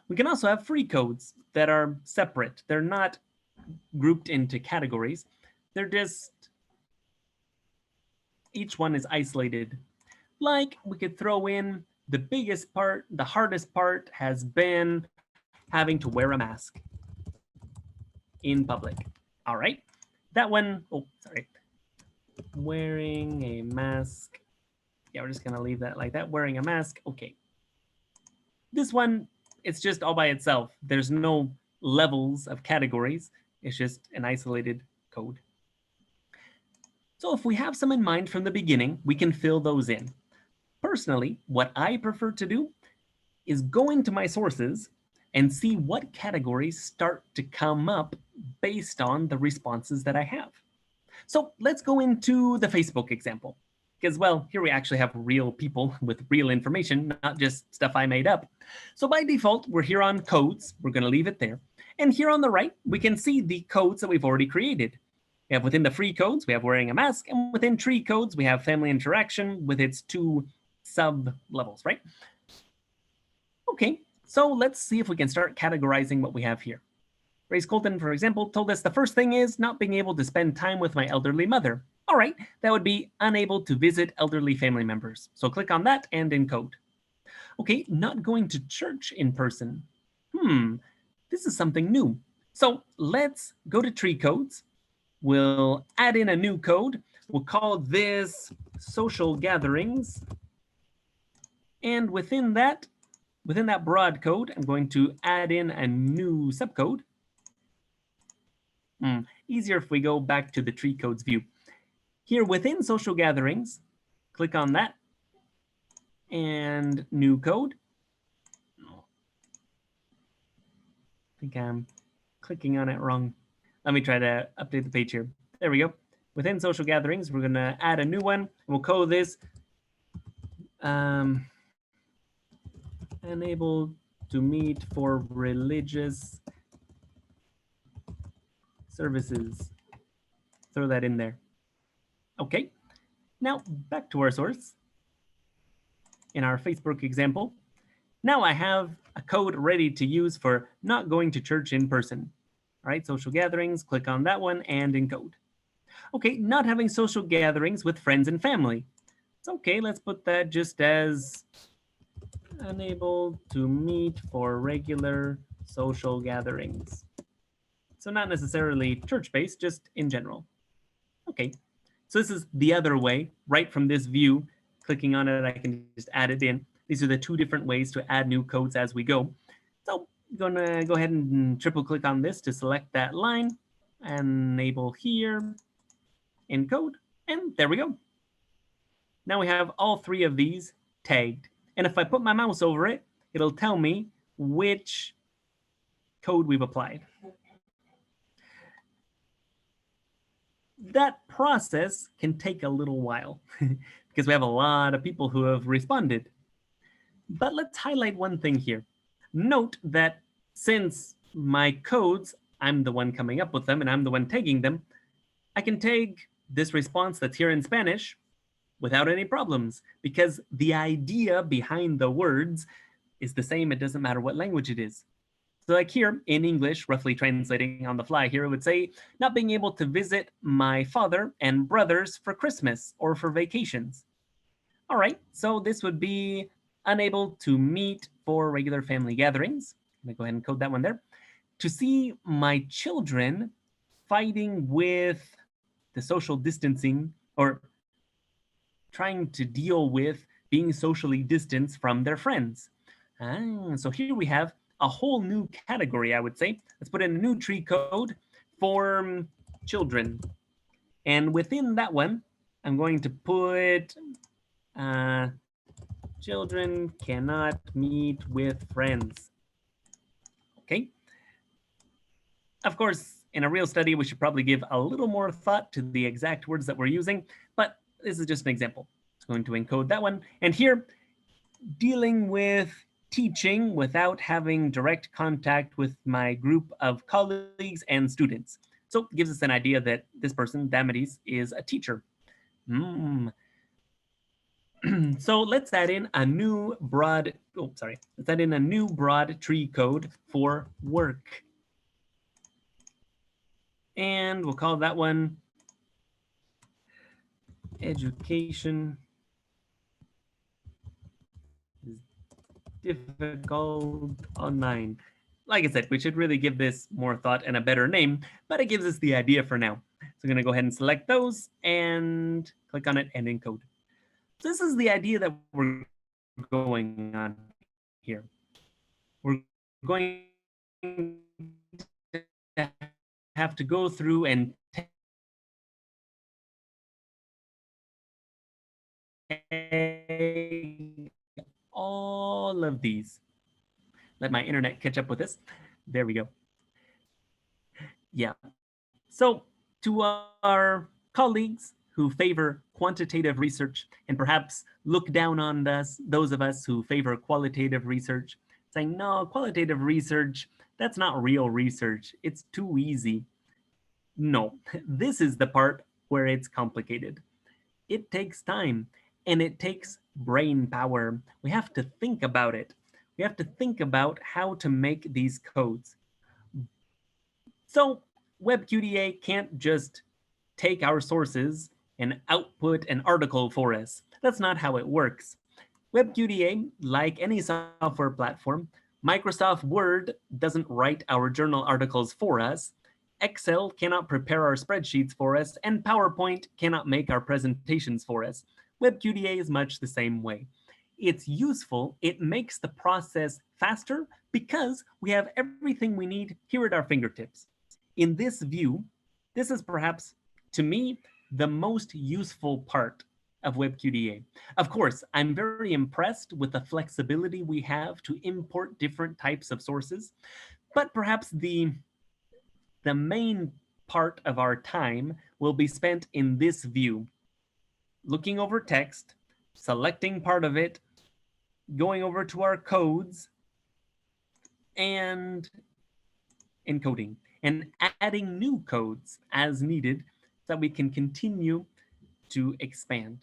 Speaker 1: We can also have free codes that are separate. They're not grouped into categories. They're just, each one is isolated. Like we could throw in the biggest part, the hardest part has been having to wear a mask in public. All right. That one, oh, sorry. Wearing a mask. Yeah, we're just gonna leave that like that, wearing a mask. Okay. This one, it's just all by itself. There's no levels of categories. It's just an isolated code. So if we have some in mind from the beginning, we can fill those in. Personally, what I prefer to do is go into my sources and see what categories start to come up based on the responses that I have. So let's go into the Facebook example, because, well, here we actually have real people with real information, not just stuff I made up. So by default, we're here on codes. We're going to leave it there. And here on the right, we can see the codes that we've already created. We have within the free codes, we have wearing a mask, and within tree codes, we have family interaction with its 2 sub levels, right? Okay, so let's see if we can start categorizing what we have here. Grace Colton, for example, told us the first thing is not being able to spend time with my elderly mother. All right, that would be unable to visit elderly family members. So click on that and encode. Okay, not going to church in person. This is something new. So let's go to tree codes. We'll add in a new code. We'll call this social gatherings. And within that broad code, I'm going to add in a new subcode. Easier if we go back to the tree codes view. Here within social gatherings, click on that and new code. I think I'm clicking on it wrong. Let me try to update the page here. There we go. Within social gatherings, we're going to add a new one. And we'll call this unable to meet for religious services. Throw that in there. Okay. Now back to our source. In our Facebook example, now I have a code ready to use for not going to church in person. All right, social gatherings, click on that one and encode. Okay, not having social gatherings with friends and family. It's okay, let's put that just as unable to meet for regular social gatherings. So not necessarily church-based, just in general. Okay, so this is the other way, right from this view. Clicking on it, I can just add it in. These are the 2 different ways to add new codes as we go. So I'm gonna go ahead and triple click on this to select that line, enable here, encode, and there we go. Now we have all 3 of these tagged. And if I put my mouse over it, it'll tell me which code we've applied. That process can take a little while because we have a lot of people who have responded. But let's highlight one thing here. Note that since my codes, I'm the one coming up with them and I'm the one tagging them, I can tag this response that's here in Spanish without any problems because the idea behind the words is the same. It doesn't matter what language it is. So like here in English, roughly translating on the fly here, it would say, not being able to visit my father and brothers for Christmas or for vacations. All right, so this would be unable to meet for regular family gatherings. I'm gonna go ahead and code that one there. To see my children fighting with the social distancing or trying to deal with being socially distanced from their friends. So here we have a whole new category, I would say. Let's put in a new tree code for children. And within that one, I'm going to put children cannot meet with friends. Okay. Of course, in a real study, we should probably give a little more thought to the exact words that we're using, but this is just an example. It's going to encode that one. And here, dealing with teaching without having direct contact with my group of colleagues and students. So it gives us an idea that this person, Damaris, is a teacher. So let's add in a new broad, let's add in a new broad tree code for work. And we'll call that one education is difficult online. Like I said, we should really give this more thought and a better name, but it gives us the idea for now. So I'm going to go ahead and select those and click on it and encode. So this is the idea that we're going on here. We're going to have to go through and tag all of these. Let my internet catch up with this. There we go. Yeah. So to our colleagues who favor quantitative research and perhaps look down on us, those of us who favor qualitative research, saying, no, qualitative research, that's not real research. It's too easy. No, this is the part where it's complicated. It takes time and it takes brain power. We have to think about it. We have to think about how to make these codes. So webQDA can't just take our sources and output an article for us. That's not how it works. webQDA, like any software platform, Microsoft Word doesn't write our journal articles for us. Excel cannot prepare our spreadsheets for us, and PowerPoint cannot make our presentations for us. webQDA is much the same way. It's useful, it makes the process faster because we have everything we need here at our fingertips. In this view, this is perhaps, to me, the most useful part of webQDA. Of course, I'm very impressed with the flexibility we have to import different types of sources, but perhaps the main part of our time will be spent in this view, looking over text, selecting part of it, going over to our codes, and encoding, and adding new codes as needed so that we can continue to expand.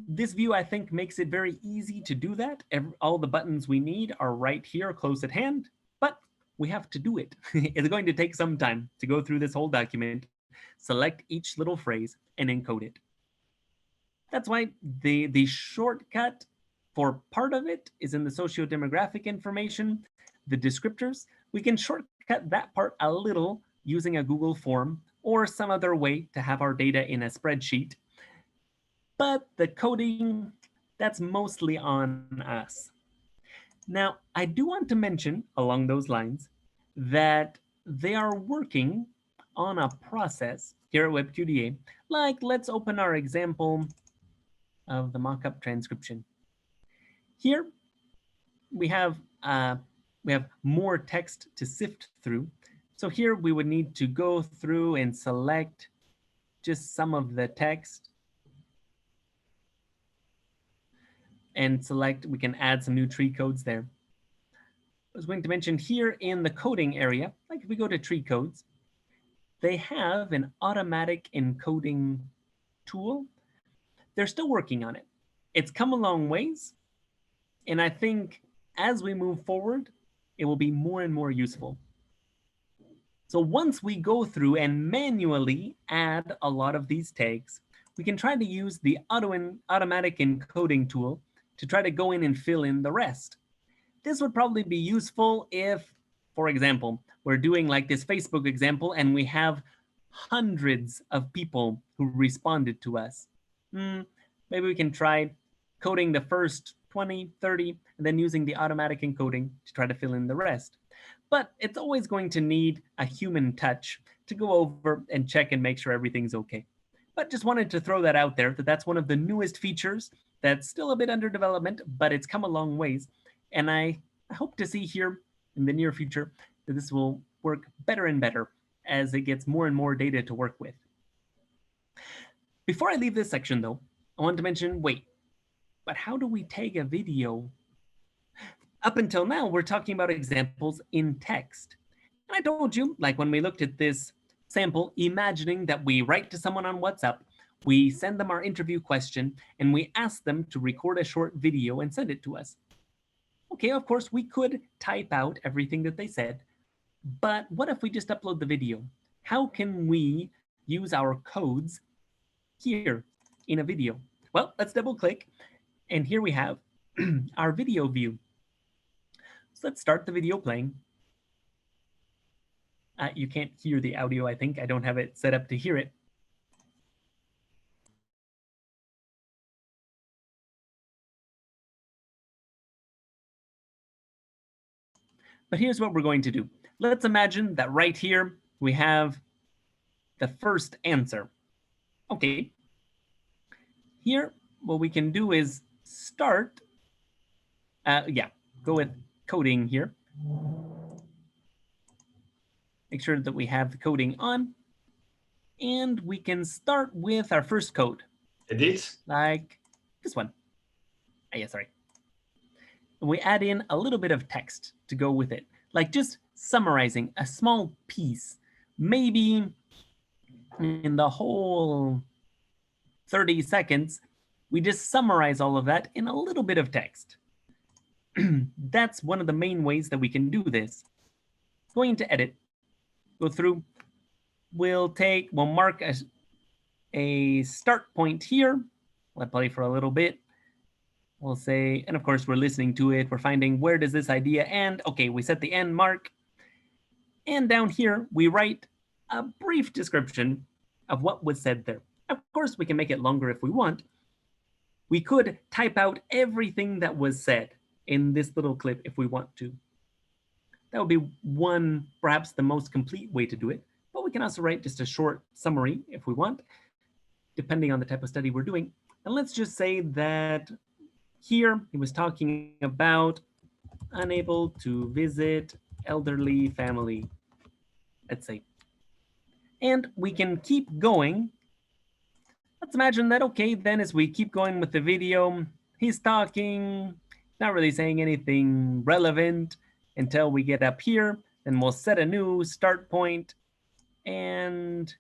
Speaker 1: This view, I think, makes it very easy to do that. All the buttons we need are right here, close at hand, but we have to do it. It's going to take some time to go through this whole document, select each little phrase, and encode it. That's why the shortcut for part of it is in the socio-demographic information, the descriptors. We can shortcut that part a little using a Google form or some other way to have our data in a spreadsheet. But the coding, that's mostly on us. Now, I do want to mention along those lines that they are working on a process here at webQDA. Like, let's open our example of the mockup transcription. Here, we have more text to sift through. So here we would need to go through and select just some of the text and select, we can add some new tree codes there. I was going to mention here in the coding area, like if we go to tree codes, they have an automatic encoding tool. They're still working on it. It's come a long ways. And I think as we move forward, it will be more and more useful. So once we go through and manually add a lot of these tags, we can try to use the automatic encoding tool to try to go in and fill in the rest. This would probably be useful if, for example, we're doing like this Facebook example and we have hundreds of people who responded to us. Maybe we can try coding the first 20, 30, and then using the automatic encoding to try to fill in the rest. But it's always going to need a human touch to go over and check and make sure everything's okay. But just wanted to throw that out there, that that's one of the newest features that's still a bit under development, but it's come a long ways. And I hope to see here in the near future that this will work better and better as it gets more and more data to work with. Before I leave this section though, I want to mention, wait, but how do we tag a video? Up until now, we're talking about examples in text. And I told you, like when we looked at this sample, imagining that we write to someone on WhatsApp, we send them our interview question, and we ask them to record a short video and send it to us. Okay, of course, we could type out everything that they said, but what if we just upload the video? How can we use our codes here in a video? Well, let's double click. And here we have our video view. So let's start the video playing. You can't hear the audio, I think. I don't have it set up to hear it. But here's what we're going to do. Let's imagine that right here we have the first answer. Okay. Here, what we can do is start. Go with coding here. Make sure that we have the coding on. And we can start with our first code.
Speaker 2: Edit.
Speaker 1: Like this one. Yeah, sorry. And we add in a little bit of text to go with it, like just summarizing a small piece, maybe in the whole 30 seconds, we just summarize all of that in a little bit of text. That's one of the main ways that we can do this. Going to edit, go through, we'll mark a start point here. Let play for a little bit. We'll say, and of course we're listening to it. We're finding where does this idea end? Okay, we set the end mark. And down here, we write a brief description of what was said there. Of course, we can make it longer if we want. We could type out everything that was said in this little clip if we want to. That would be one, perhaps the most complete way to do it. But we can also write just a short summary if we want, depending on the type of study we're doing. And let's just say that here he was talking about unable to visit elderly family, let's say. And we can keep going. Let's imagine that, okay, then as we keep going with the video, he's talking, not really saying anything relevant until we get up here. Then we'll set a new start point and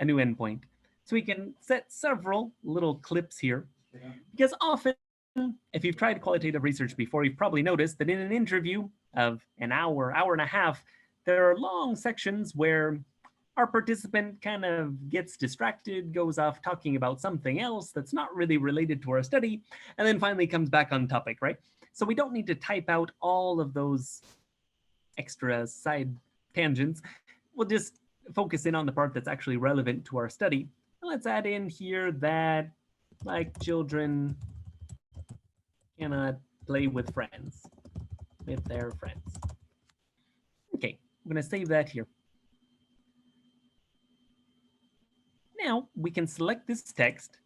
Speaker 1: a new end point. So we can set several little clips here, because often, if you've tried qualitative research before, you've probably noticed that in an interview of an hour, hour and a half, there are long sections where our participant kind of gets distracted, goes off talking about something else that's not really related to our study, and then finally comes back on topic, right? So we don't need to type out all of those extra side tangents. We'll just focus in on the part that's actually relevant to our study. And let's add in here that, like, children cannot play with their friends. Okay, I'm going to save that here. Now we can select this text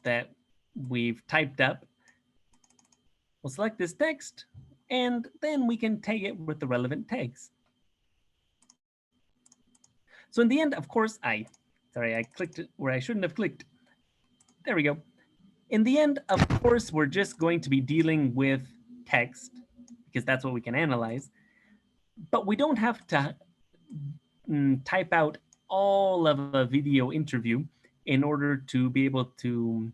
Speaker 1: that we've typed up. We'll select this text, and then we can tag it with the relevant tags. So in the end, of course, I clicked it where I shouldn't have clicked. There we go. In the end, of course, we're just going to be dealing with text because that's what we can analyze. But we don't have to type out all of a video interview in order to be able to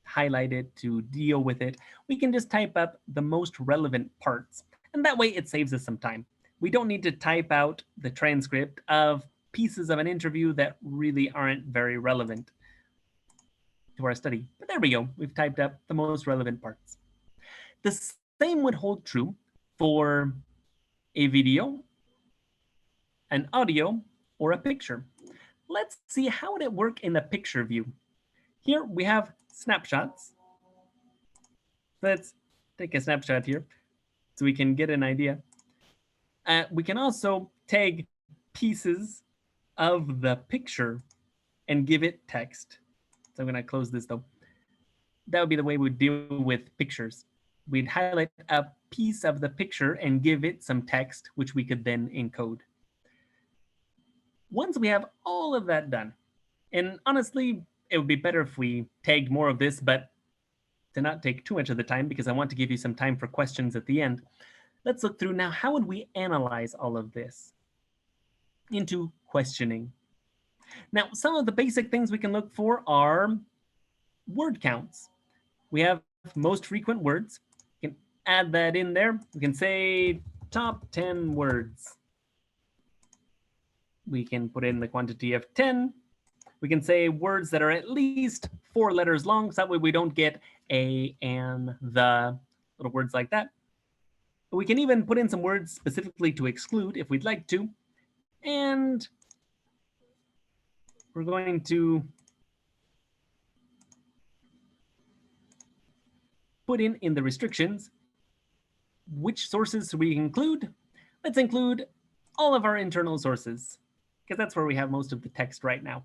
Speaker 1: highlight it, to deal with it. We can just type up the most relevant parts. And that way it saves us some time. We don't need to type out the transcript of pieces of an interview that really aren't very relevant to our study. But there we go. We've typed up the most relevant parts. The same would hold true for a video, an audio, or a picture. Let's see how would it work in the picture view. Here we have snapshots. Let's take a snapshot here so we can get an idea. We can also tag pieces of the picture and give it text. So I'm going to close this though. That would be the way we'd deal with pictures. We'd highlight a piece of the picture and give it some text, which we could then encode. Once we have all of that done, and honestly, it would be better if we tagged more of this, but to not take too much of the time because I want to give you some time for questions at the end. Let's look through now, how would we analyze all of this into questioning? Now, some of the basic things we can look for are word counts. We have most frequent words. We can add that in there. We can say top 10 words. We can put in the quantity of 10. We can say words that are at least 4 letters long, so that way we don't get a, and, the, little words like that. We can even put in some words specifically to exclude if we'd like to. And we're going to put in the restrictions which sources we include. Let's include all of our internal sources, because that's where we have most of the text right now.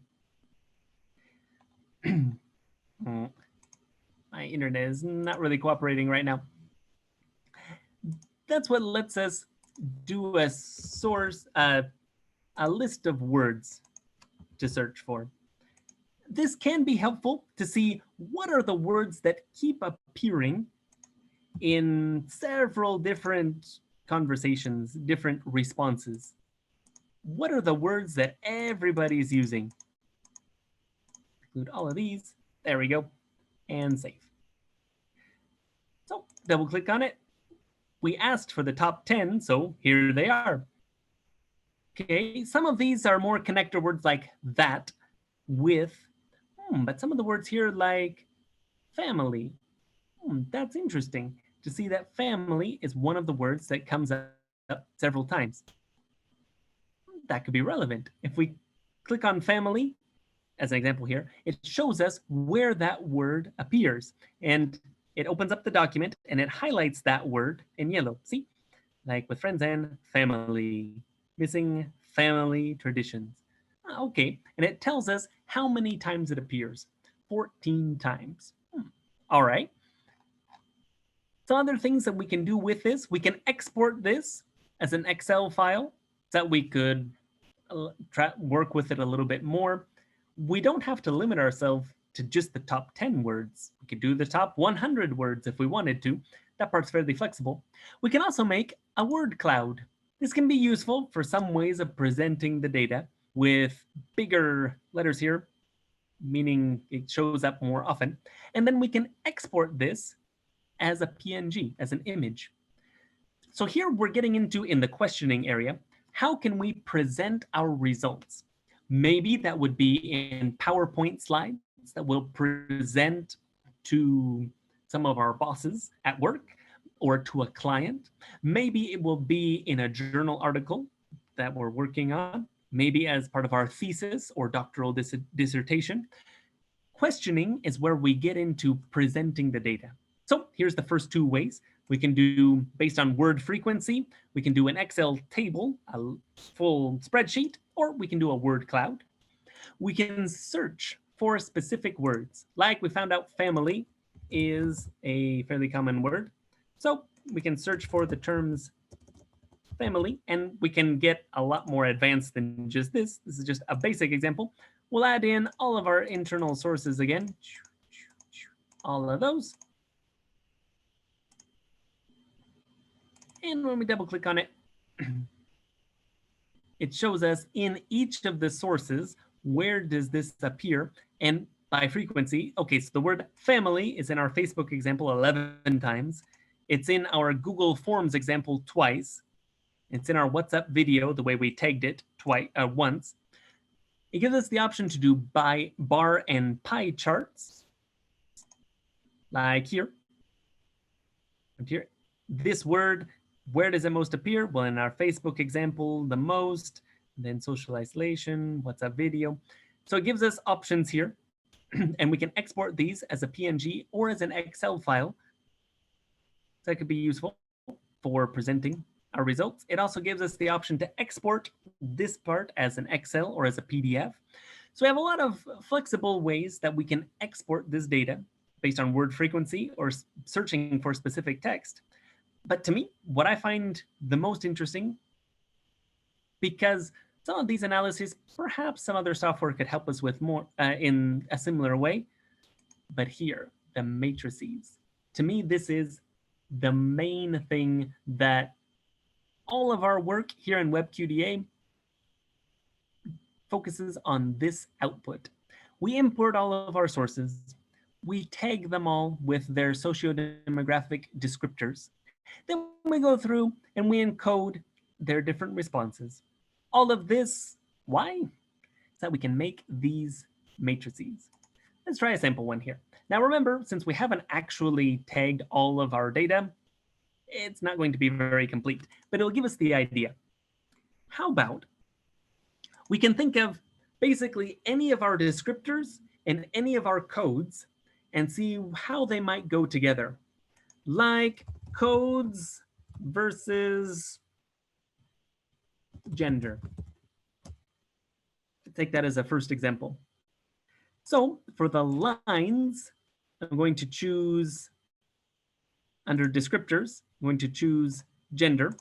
Speaker 1: My internet is not really cooperating right now. That's what lets us do a source, a list of words to search for. This can be helpful to see what are the words that keep appearing in several different conversations, different responses. What are the words that everybody's using? Include all of these. There we go. And save. So double click on it. We asked for the top 10, so here they are. Okay, some of these are more connector words like that, with, but some of the words here like family. That's interesting to see that family is one of the words that comes up several times. That could be relevant. If we click on family, as an example here, it shows us where that word appears. And it opens up the document and it highlights that word in yellow. See, like with friends and family, missing family traditions. Okay, and it tells us how many times it appears. 14 times. All right. Some other things that we can do with this, we can export this as an Excel file so that we could work with it a little bit more. We don't have to limit ourselves to just the top 10 words. We could do the top 100 words if we wanted to. That part's fairly flexible. We can also make a word cloud. This can be useful for some ways of presenting the data with bigger letters here, meaning it shows up more often. And then we can export this as a PNG, as an image. So here we're getting into, in the questioning area, how can we present our results? Maybe that would be in PowerPoint slides that we'll present to some of our bosses at work or to a client. Maybe it will be in a journal article that we're working on, maybe as part of our thesis or doctoral dissertation. Questioning is where we get into presenting the data. So here's the first 2 ways. We can do, based on word frequency, we can do an Excel table, a full spreadsheet, or we can do a word cloud. We can search for specific words. Like we found out family is a fairly common word. So we can search for the terms family, and we can get a lot more advanced than just this. This is just a basic example. We'll add in all of our internal sources again. All of those. And when we double click on it, it shows us in each of the sources, where does this appear? And by frequency, okay, so the word family is in our Facebook example 11 times. It's in our Google Forms example twice. It's in our WhatsApp video, the way we tagged it once. It gives us the option to do by bar and pie charts, like here. And here, this word, where does it most appear? Well, in our Facebook example, the most, then social isolation, WhatsApp video. So it gives us options here, and we can export these as a PNG or as an Excel file. So that could be useful for presenting our results. It also gives us the option to export this part as an Excel or as a PDF. So we have a lot of flexible ways that we can export this data based on word frequency or searching for specific text. But to me, what I find the most interesting, because some of these analyses, perhaps some other software could help us with more in a similar way. But here, the matrices. To me, this is the main thing that all of our work here in webQDA focuses on, this output. We import all of our sources. We tag them all with their socio-demographic descriptors. Then we go through and we encode their different responses. All of this, why? So that we can make these matrices. Let's try a sample one here. Now remember, since we haven't actually tagged all of our data, it's not going to be very complete, but it'll give us the idea. How about we can think of basically any of our descriptors and any of our codes and see how they might go together, like codes versus gender. Take that as a first example. So for the lines, I'm going to choose under descriptors, I'm going to choose gender.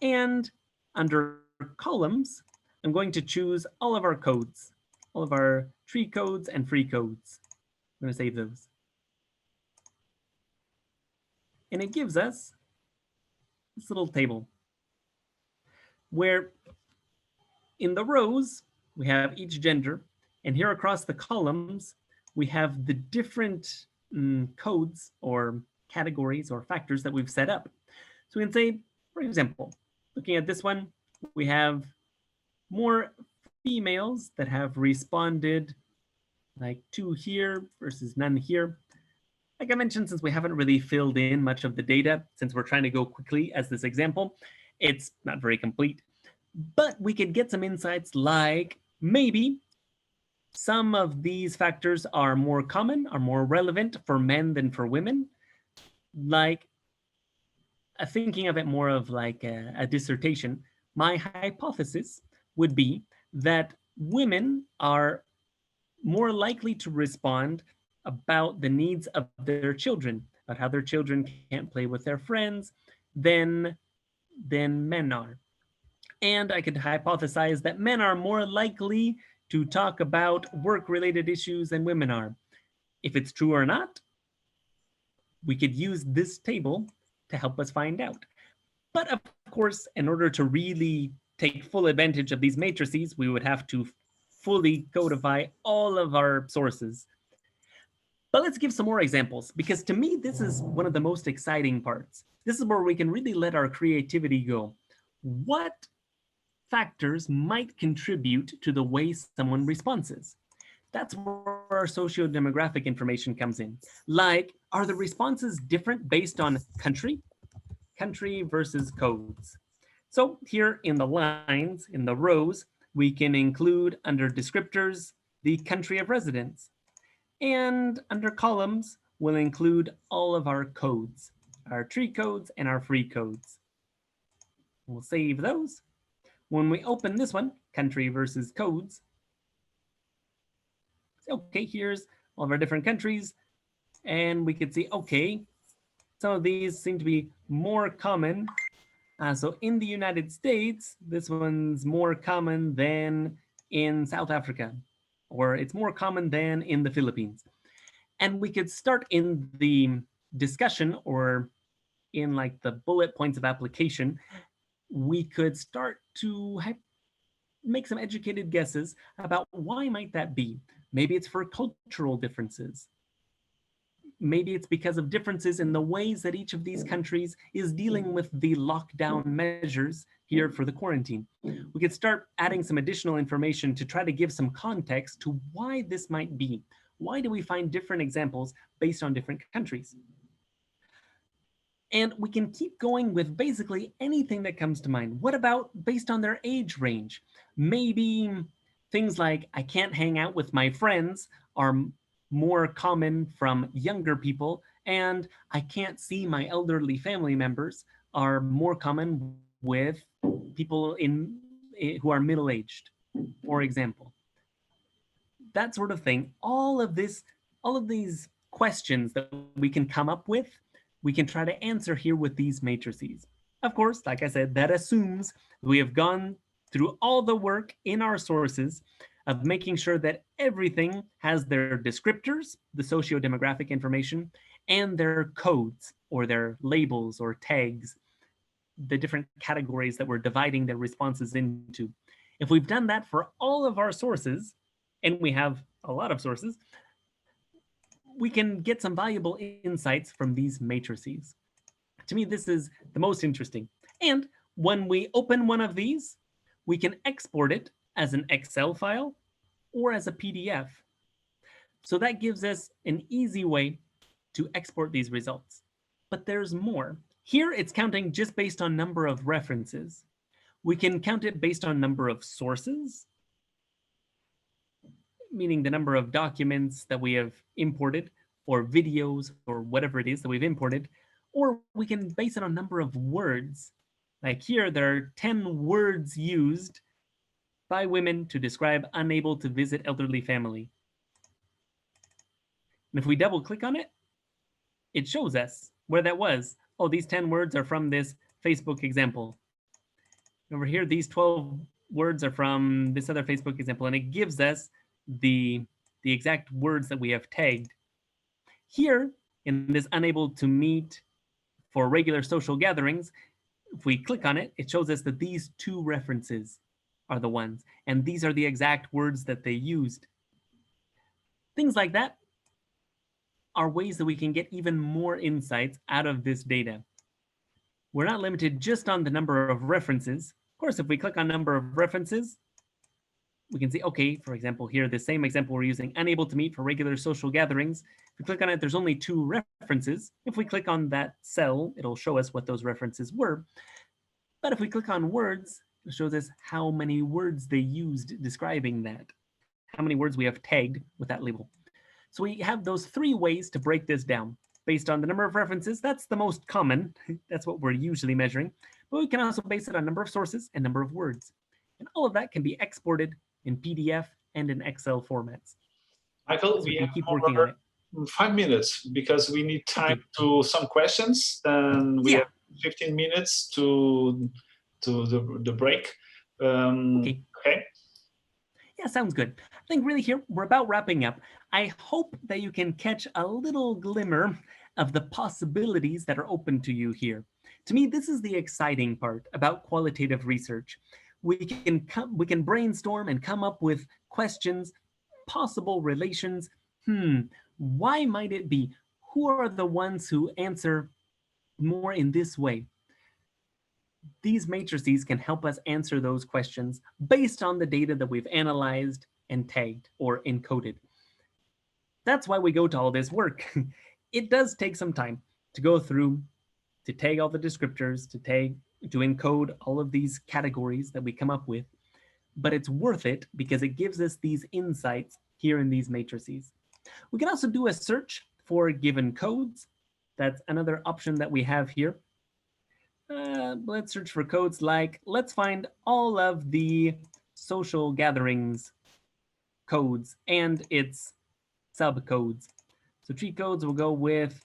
Speaker 1: And under columns, I'm going to choose all of our codes, all of our tree codes and free codes. I'm going to save those. And it gives us this little table where in the rows, we have each gender, and here across the columns, we have the different codes or categories or factors that we've set up. So we can say, for example, looking at this one, we have more females that have responded, like 2 here versus none here. Like I mentioned, since we haven't really filled in much of the data, since we're trying to go quickly as this example, it's not very complete. But we could get some insights like maybe some of these factors are more common, are more relevant for men than for women. Like thinking of it more of like a dissertation, my hypothesis would be that women are more likely to respond about the needs of their children, about how their children can't play with their friends than men are. And I could hypothesize that men are more likely to talk about work-related issues than women are. If it's true or not, we could use this table to help us find out. But of course, in order to really take full advantage of these matrices, we would have to fully codify all of our sources. But let's give some more examples, because to me, this is one of the most exciting parts. This is where we can really let our creativity go. What factors might contribute to the way someone responds? That's where our socio-demographic information comes in. Like, are the responses different based on country versus codes? So here in the lines, in the rows, we can include under descriptors, the country of residence. And under columns, we'll include all of our codes, our tree codes and our free codes. We'll save those. When we open this one, country versus codes, okay, here's all of our different countries. And we could see, okay, some of these seem to be more common. So in the United States, this one's more common than in South Africa, or it's more common than in the Philippines. And we could start in the discussion or in like the bullet points of application, we could start to make some educated guesses about why might that be. Maybe it's for cultural differences. Maybe it's because of differences in the ways that each of these countries is dealing with the lockdown measures here for the quarantine. We could start adding some additional information to try to give some context to why this might be. Why do we find different examples based on different countries? And we can keep going with basically anything that comes to mind. What about based on their age range? Maybe things like I can't hang out with my friends are more common from younger people, and I can't see my elderly family members are more common with people who are middle-aged, for example. That sort of thing. All of these questions that we can come up with, we can try to answer here with these matrices. Of course, like I said, that assumes we have gone through all the work in our sources of making sure that everything has their descriptors, the socio-demographic information, and their codes or their labels or tags, the different categories that we're dividing their responses into. If we've done that for all of our sources, and we have a lot of sources, we can get some valuable insights from these matrices. To me, this is the most interesting. And when we open one of these, we can export it as an Excel file, or as a PDF. So that gives us an easy way to export these results. But there's more. Here it's counting just based on number of references. We can count it based on number of sources, meaning the number of documents that we have imported, or videos, or whatever it is that we've imported, or we can base it on number of words. Like here, there are 10 words used by women to describe unable to visit elderly family. And if we double click on it, it shows us where that was. Oh, these 10 words are from this Facebook example. Over here, these 12 words are from this other Facebook example, and it gives us the exact words that we have tagged. Here, in this unable to meet for regular social gatherings, if we click on it, it shows us that these two references are the ones, and these are the exact words that they used. Things like that are ways that we can get even more insights out of this data. We're not limited just on the number of references. Of course, if we click on number of references, we can see, okay, for example, here, the same example we're using, unable to meet for regular social gatherings. If we click on it, there's only 2 references. If we click on that cell, it'll show us what those references were. But if we click on words, it shows us how many words they used describing that, how many words we have tagged with that label. So we have those 3 ways to break this down. Based on the number of references, that's the most common. That's what we're usually measuring. But we can also base it on number of sources and number of words. And all of that can be exported in PDF and in Excel formats.
Speaker 2: Michael,
Speaker 1: So
Speaker 2: we
Speaker 1: can
Speaker 2: have
Speaker 1: keep working on it.
Speaker 2: 5 minutes because we need time to some questions, and we have 15 minutes to the break. Okay.
Speaker 1: Yeah, sounds good. I think really here, we're about wrapping up. I hope that you can catch a little glimmer of the possibilities that are open to you here. To me, this is the exciting part about qualitative research. We can brainstorm and come up with questions, possible relations. Why might it be? Who are the ones who answer more in this way? These matrices can help us answer those questions based on the data that we've analyzed and tagged or encoded. That's why we go to all this work. It does take some time to go through, to tag all the descriptors, to encode all of these categories that we come up with, but it's worth it because it gives us these insights here in these matrices. We can also do a search for given codes. That's another option that we have here. Let's search for codes like, let's find all of the social gatherings codes and its subcodes. So cheat codes will go with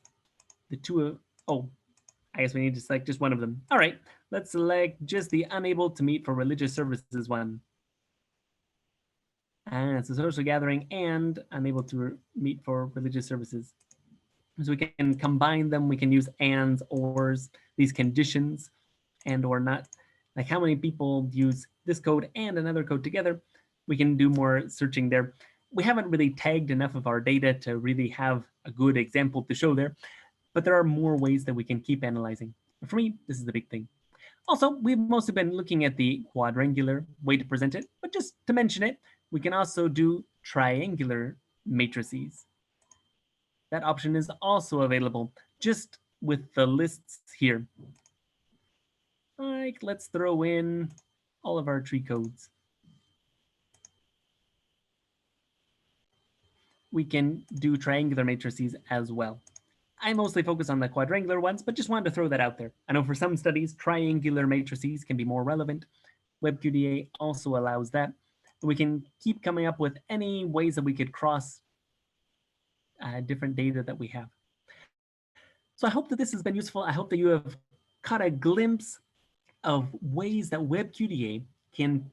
Speaker 1: the 2 of, I guess we need to select just one of them. All right, let's select just the unable to meet for religious services one. It's a social gathering and unable to meet for religious services. So we can combine them. We can use ands, ors, these conditions, and or not. Like how many people use this code and another code together. We can do more searching there. We haven't really tagged enough of our data to really have a good example to show there, but there are more ways that we can keep analyzing. But for me, this is the big thing. Also, we've mostly been looking at the quadrangular way to present it, but just to mention it, we can also do triangular matrices. That option is also available just with the lists here. Like, let's throw in all of our tree codes. We can do triangular matrices as well. I mostly focus on the quadrangular ones, but just wanted to throw that out there. I know for some studies, triangular matrices can be more relevant. webQDA also allows that. We can keep coming up with any ways that we could cross different data that we have. So I hope that this has been useful. I hope that you have caught a glimpse of ways that webQDA can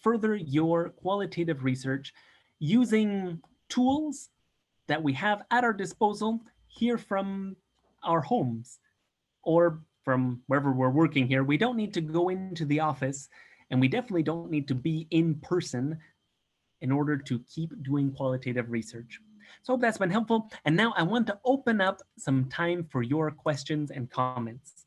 Speaker 1: further your qualitative research using tools that we have at our disposal here from our homes or from wherever we're working here. We don't need to go into the office, and we definitely don't need to be in person in order to keep doing qualitative research. So I hope that's been helpful. And now I want to open up some time for your questions and comments.